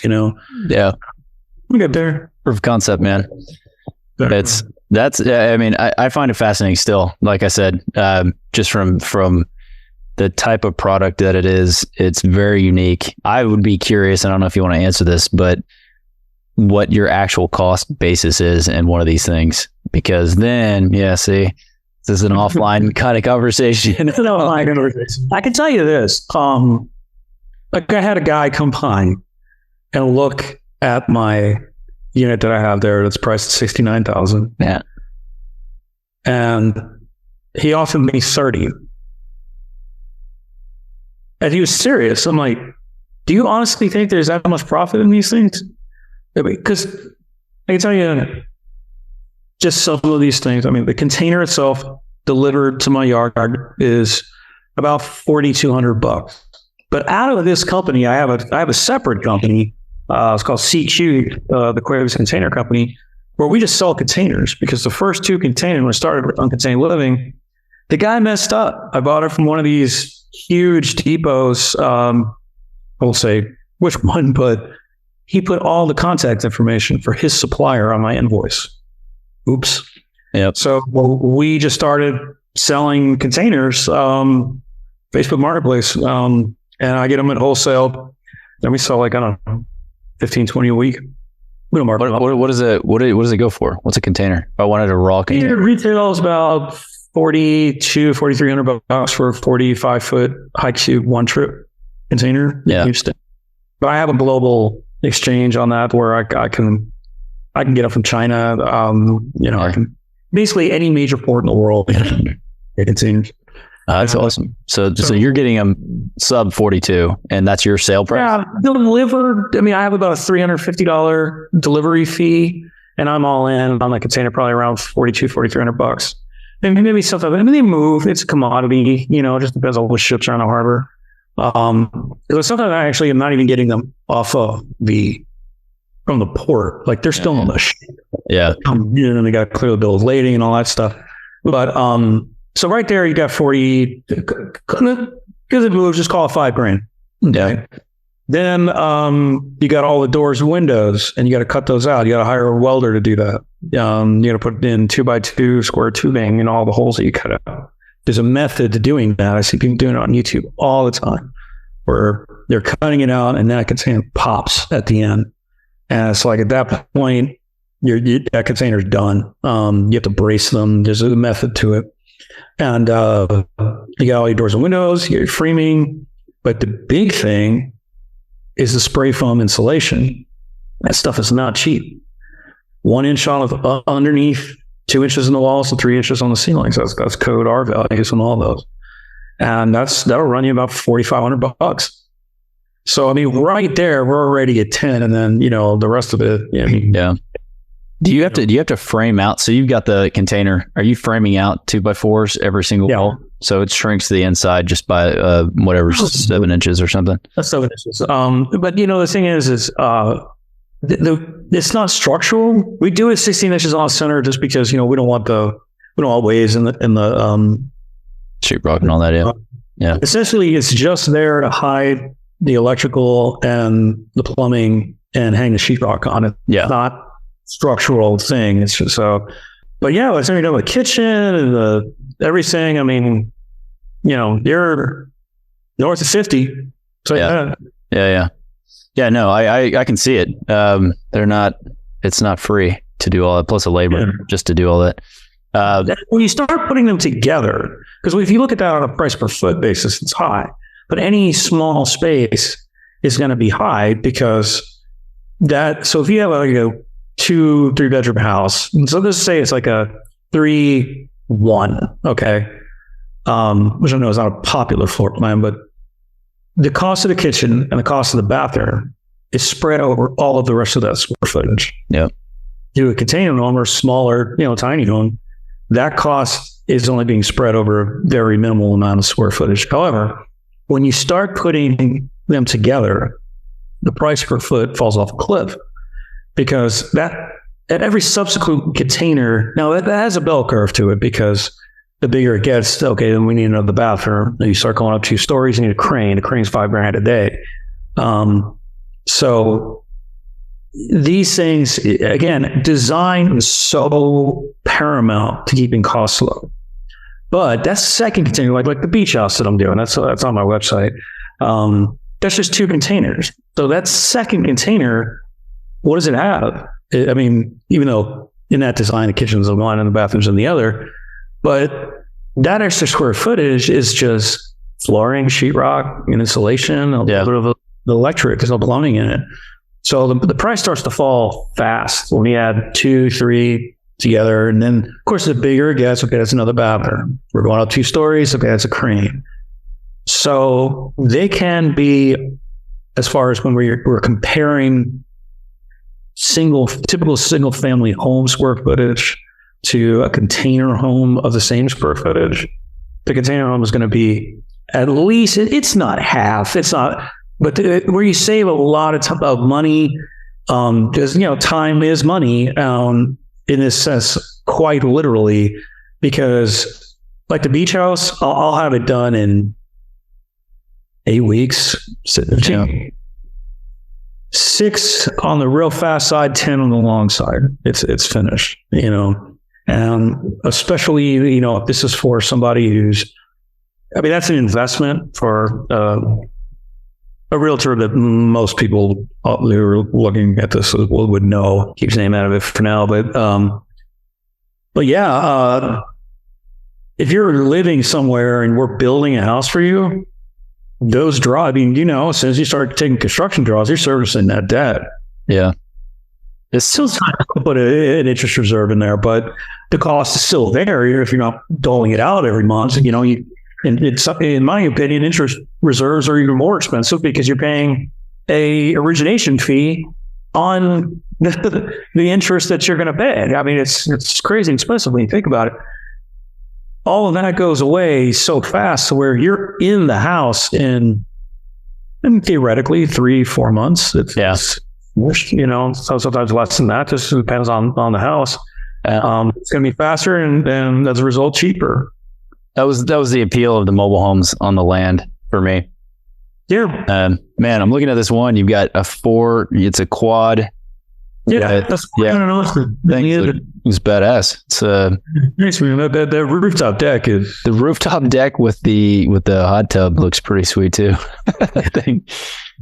Yeah. We get there. Proof of concept, man. That's I find it fascinating still. Like I said, just from the type of product that it is, it's very unique. I would be curious, I don't know if you want to answer this, but what your actual cost basis is in one of these things, because then, this is an offline kind of conversation. I can tell you this. Like, I had a guy come by and look at my unit that I have there that's priced at $69,000. Yeah. And he offered me 30. And he was serious. I'm like, do you honestly think there's that much profit in these things? Because I can tell you just some of these things. The container itself delivered to my yard is about $4,200. But out of this company, I have a separate company. It's called CQ, the Cuevas Container Company, where we just sell containers, because the first 2 containers, when I started with Uncontained Living, the guy messed up. I bought it from one of these huge depots. I won't say which one, but he put all the contact information for his supplier on my invoice. Oops. Yep. So we just started selling containers, Facebook Marketplace, and I get them at wholesale. Then we sell, like, I don't know, 15, 20 a week. We don't market. What does it go for? What's a container? If I wanted a raw container. Retail is about $4,300 for a 45-foot high cube one trip container. Yeah. But I have a global exchange on that where I can get it from China. I can basically any major port in the world. It seems. That's awesome. So you're getting them sub 42, and that's your sale price? Yeah, delivered. I have about a $350 delivery fee, and I'm all in on the container, probably around $4,200-$4,300. And maybe something. They move. It's a commodity. It just depends on which ships are in the harbor. Sometimes I actually am not even getting them off of from the port. Like, they're still on the ship. Yeah. And they got to clear the bill of lading and all that stuff. But so right there, you got 40, because it moves, just call it $5,000. Yeah. Then you got all the doors and windows, and you got to cut those out. You got to hire a welder to do that. You got to put in 2x2 square tubing in all the holes that you cut out. There's a method to doing that. I see people doing it on YouTube all the time, where they're cutting it out, and that container pops at the end. And it's like at that point, that container's done. You have to brace them. There's a method to it. And you got all your doors and windows, you got your framing. But the big thing is the spray foam insulation. That stuff is not cheap. 1 inch underneath, 2 inches in the walls, and 3 inches on the ceilings. That's code R values on all those. And that'll run you about $4,500. So, I mean, right there, we're already at 10. And then, the rest of it, yeah. Do you have to frame out? So you've got the container. Are you framing out 2x4s every single wall? So it shrinks the inside just by whatever 7 inches or something. That's 7 inches. But the thing is it's not structural. We do it 16 inches on the center just because we don't want waves in the sheetrock and all that. Yeah. Essentially, it's just there to hide the electrical and the plumbing and hang the sheetrock on it. Yeah. It's not structural thing. It's just so. But yeah, it's the kitchen and everything. I mean, you're north of 50. So yeah. No, I can see it. It's not free to do all that, plus the labor just to do all that. When you start putting them together, because if you look at that on a price per foot basis, it's high. But any small space is going to be high because so if you have a 2-3 bedroom house, and so let's say it's like a 3-1, okay, which I know is not a popular floor plan, but the cost of the kitchen and the cost of the bathroom is spread over all of the rest of that square footage. Yeah. Do a container home or smaller, tiny home, that cost is only being spread over a very minimal amount of square footage. However, when you start putting them together, the price per foot falls off a cliff because at every subsequent container, now that has a bell curve to it because the bigger it gets, okay, then we need another bathroom. Then you start going up 2 stories, you need a crane. The crane's $5,000 a day. So these things, again, design is so paramount to keeping costs low. But that's the second container, like the beach house that I'm doing. That's on my website. That's just 2 containers. So that second container, what does it have? I mean, even though in that design, the kitchen's in one and the bathroom's in the other, but that extra square footage is just flooring, sheetrock, and insulation, a little bit of the electric, there's no plumbing in it. So the price starts to fall fast when we add 2, 3 together. And then, of course, the bigger it gets, okay, that's another bathroom. We're going up 2 stories, okay, that's a crane. So they can be, as far as when we're comparing typical single family home square footage to a container home of the same square footage, the container home is going to be at least, it's not half, it's not, but where you save a lot of money, because, time is money, in this sense, quite literally, because like the beach house, I'll have it done in 8 weeks, 6 on the real fast side, 10 on the long side. It's finished, and especially, if this is for somebody that's an investment for a realtor that most people who are looking at this would know. Keep his name out of it for now, but yeah, if you're living somewhere and we're building a house for you, those draws, as soon as you start taking construction draws, you're servicing that debt. Yeah. It's still time to put an interest reserve in there, but the cost is still there if you're not doling it out every month. In my opinion, interest reserves are even more expensive because you're paying a origination fee on the interest that you're going to pay. I mean, it's crazy expensive when you think about it. All of that goes away so fast to where you're in the house in theoretically 3-4 months. It's so sometimes less than that. Just depends on the house. It's going to be faster and as a result, cheaper. That was the appeal of the mobile homes on the land for me. Yeah. Man, I'm looking at this one. You've got it's a quad. Yeah, that's I don't know. It's badass. It's nice, man. That rooftop deck is the rooftop deck with the hot tub looks pretty sweet too. I think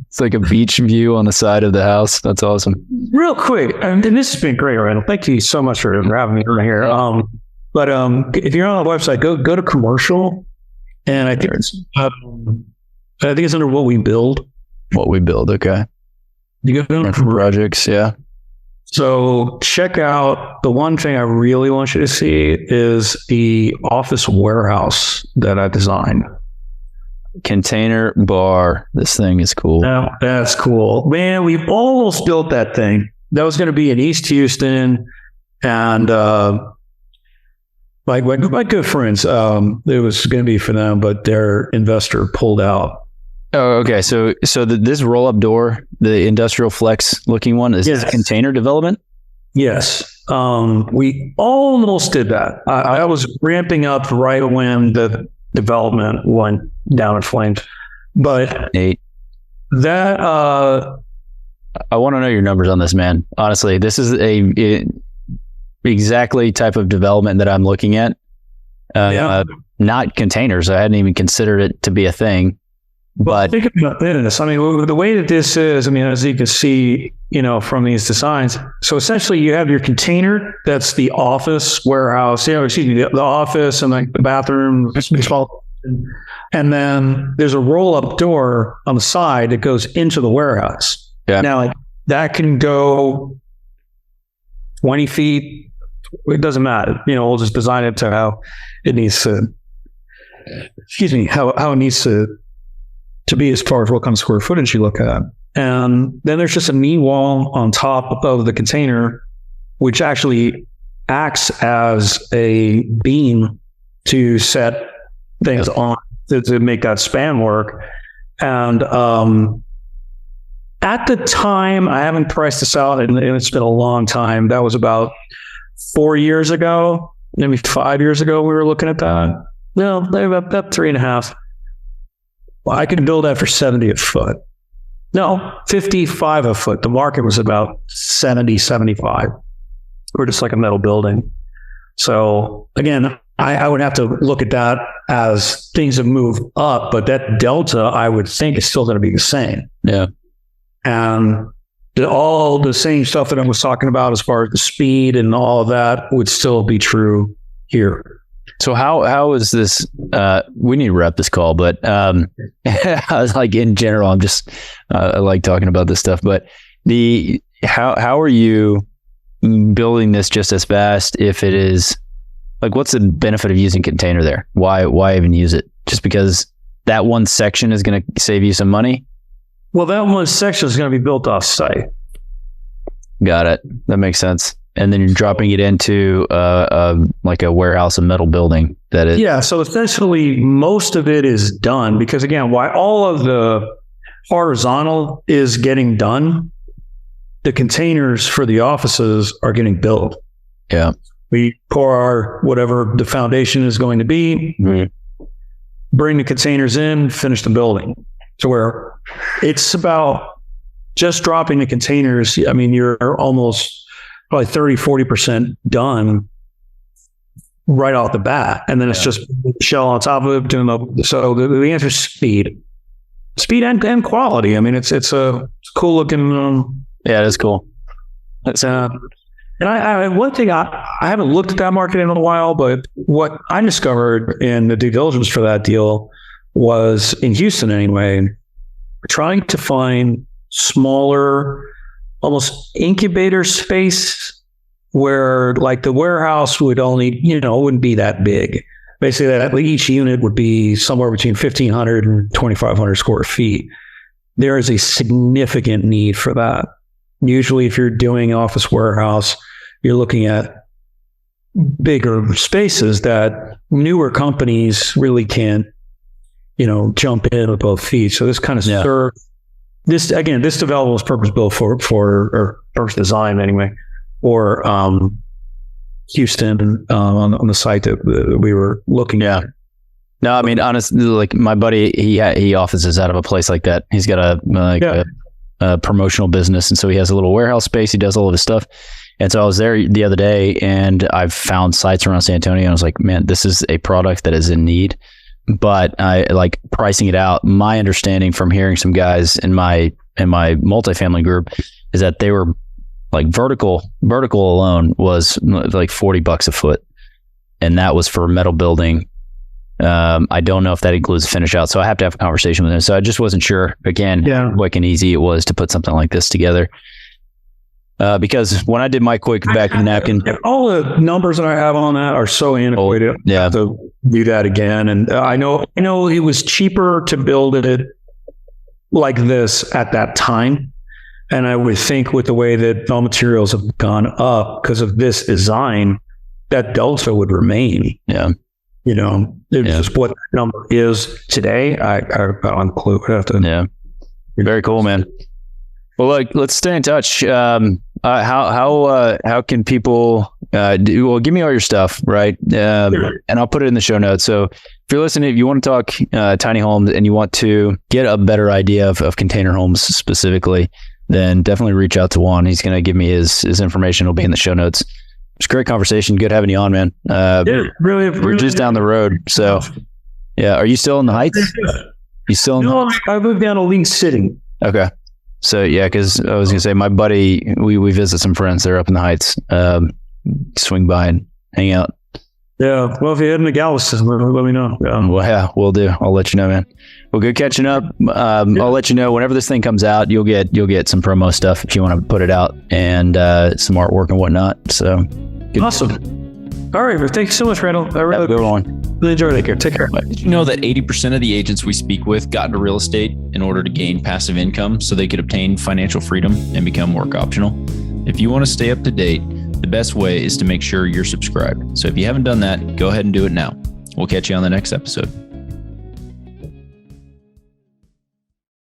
it's like a beach view on the side of the house. That's awesome. Real quick, and this has been great, Randall. Thank you so much for having me right here. But if you're on the website, go to commercial, and I think it's under what we build. What we build, okay. You go to projects, yeah. So check out the one thing I really want you to see is the office warehouse that I designed. Container bar. This thing is cool. Now, that's cool. Man, we've almost built that thing. That was going to be in East Houston. And my good friends, it was going to be for them, but their investor pulled out. Oh, okay. So this roll-up door, the industrial flex looking one, is this container development? Yes. We almost did that. I was ramping up right when the development went down in flames. But that I want to know your numbers on this, man. Honestly, this is exactly type of development that I'm looking at. Not containers. I hadn't even considered it to be a thing. But think about this. I mean, the way that this is, I mean, as you can see, from these designs. So essentially, you have your container. That's the office, warehouse. The office and like the bathroom, small. And then there's a roll-up door on the side that goes into the warehouse. Yeah. Now, that can go 20 feet. It doesn't matter. We'll just design it to how it needs to. How it needs to be as far as what kind of square footage you look at. And then there's just a knee wall on top of the container, which actually acts as a beam to set things on to make that span work. And at the time, I haven't priced this out, and it's been a long time. That was about 4 years ago, maybe 5 years ago, we were looking at that. No, about 3.5. Well, I could build that for 70 a foot. No, 55 a foot. The market was about 70, 75. We're just like a metal building. So again, I would have to look at that as things have moved up, but that delta, I would think, is still going to be the same. Yeah. And all the same stuff that I was talking about as far as the speed and all of that would still be true here. So how is this? We need to wrap this call, but I was like, in general, I'm just I like talking about this stuff. But how are you building this just as fast? If it is like, what's the benefit of using container there? Why even use it? Just because that one section is going to save you some money? Well, that one section is going to be built off site. Got it. That makes sense. And then you're dropping it into like a warehouse, a metal building that is. Yeah. So essentially, most of it is done because, again, while all of the horizontal is getting done, the containers for the offices are getting built. Yeah. We pour our whatever the foundation is going to be, bring the containers in, finish the building. So where it's about just dropping the containers. I mean, you're almost probably 30, 40% done right off the bat. And then it's just shell on top of it. So the answer is speed and quality. I mean, it's a cool looking. Yeah, it is cool. And I one thing, I haven't looked at that market in a while, but what I discovered in the due diligence for that deal was in Houston anyway, trying to find smaller, almost incubator space where like the warehouse would only, wouldn't be that big. Basically, that each unit would be somewhere between 1,500 and 2,500 square feet. There is a significant need for that. Usually, if you're doing office warehouse, you're looking at bigger spaces that newer companies really can't, jump in with both feet. So this kind of serves this development was purpose built or purpose design anyway, or Houston on the site that we were looking at. No, I mean, honestly, like my buddy, he offices out of a place like that. He's got a promotional business. And so he has a little warehouse space. He does all of his stuff. And so I was there the other day and I've found sites around San Antonio. And I was like, man, this is a product that is in need, but I like pricing it out. My understanding from hearing some guys in my multifamily group is that they were like vertical alone was like $40 a foot. And that was for a metal building. I don't know if that includes finish out. So I have to have a conversation with him. So I just wasn't sure again, how quick and easy it was to put something like this together. Because when I did my quick back of the napkin, all the numbers that I have on that are so antiquated. I have to do that again. And I know it was cheaper to build it like this at that time. And I would think with the way that all materials have gone up because of this design, that delta would remain. Yeah. Just what that number is today. I don't have a clue. I have to. Yeah. Very cool, man. Well, let's stay in touch. How can people give me all your stuff, right? And I'll put it in the show notes. So if you're listening, if you want to talk tiny homes and you want to get a better idea of container homes specifically, then definitely reach out to Juan. He's going to give me his information. It'll be in the show notes. It's a great conversation. Good having you on, man. We're just down the road. So yeah. Are you still in the Heights? You still in No, I moved down to League City. Okay. So yeah, because I was gonna say my buddy, we visit some friends. They're up in the Heights. Swing by and hang out. Yeah. Well, if you're heading to Galveston, let me know. Yeah. Well, yeah, we'll do. I'll let you know, man. Well, good catching up. I'll let you know whenever this thing comes out. You'll get some promo stuff if you want to put it out and some artwork and whatnot. So awesome. All right. Well, thank you so much, Randall. I really good one. Really enjoyed it. Take care. Did you know that 80% of the agents we speak with got into real estate in order to gain passive income so they could obtain financial freedom and become work optional? If you want to stay up to date, the best way is to make sure you're subscribed. So if you haven't done that, go ahead and do it now. We'll catch you on the next episode.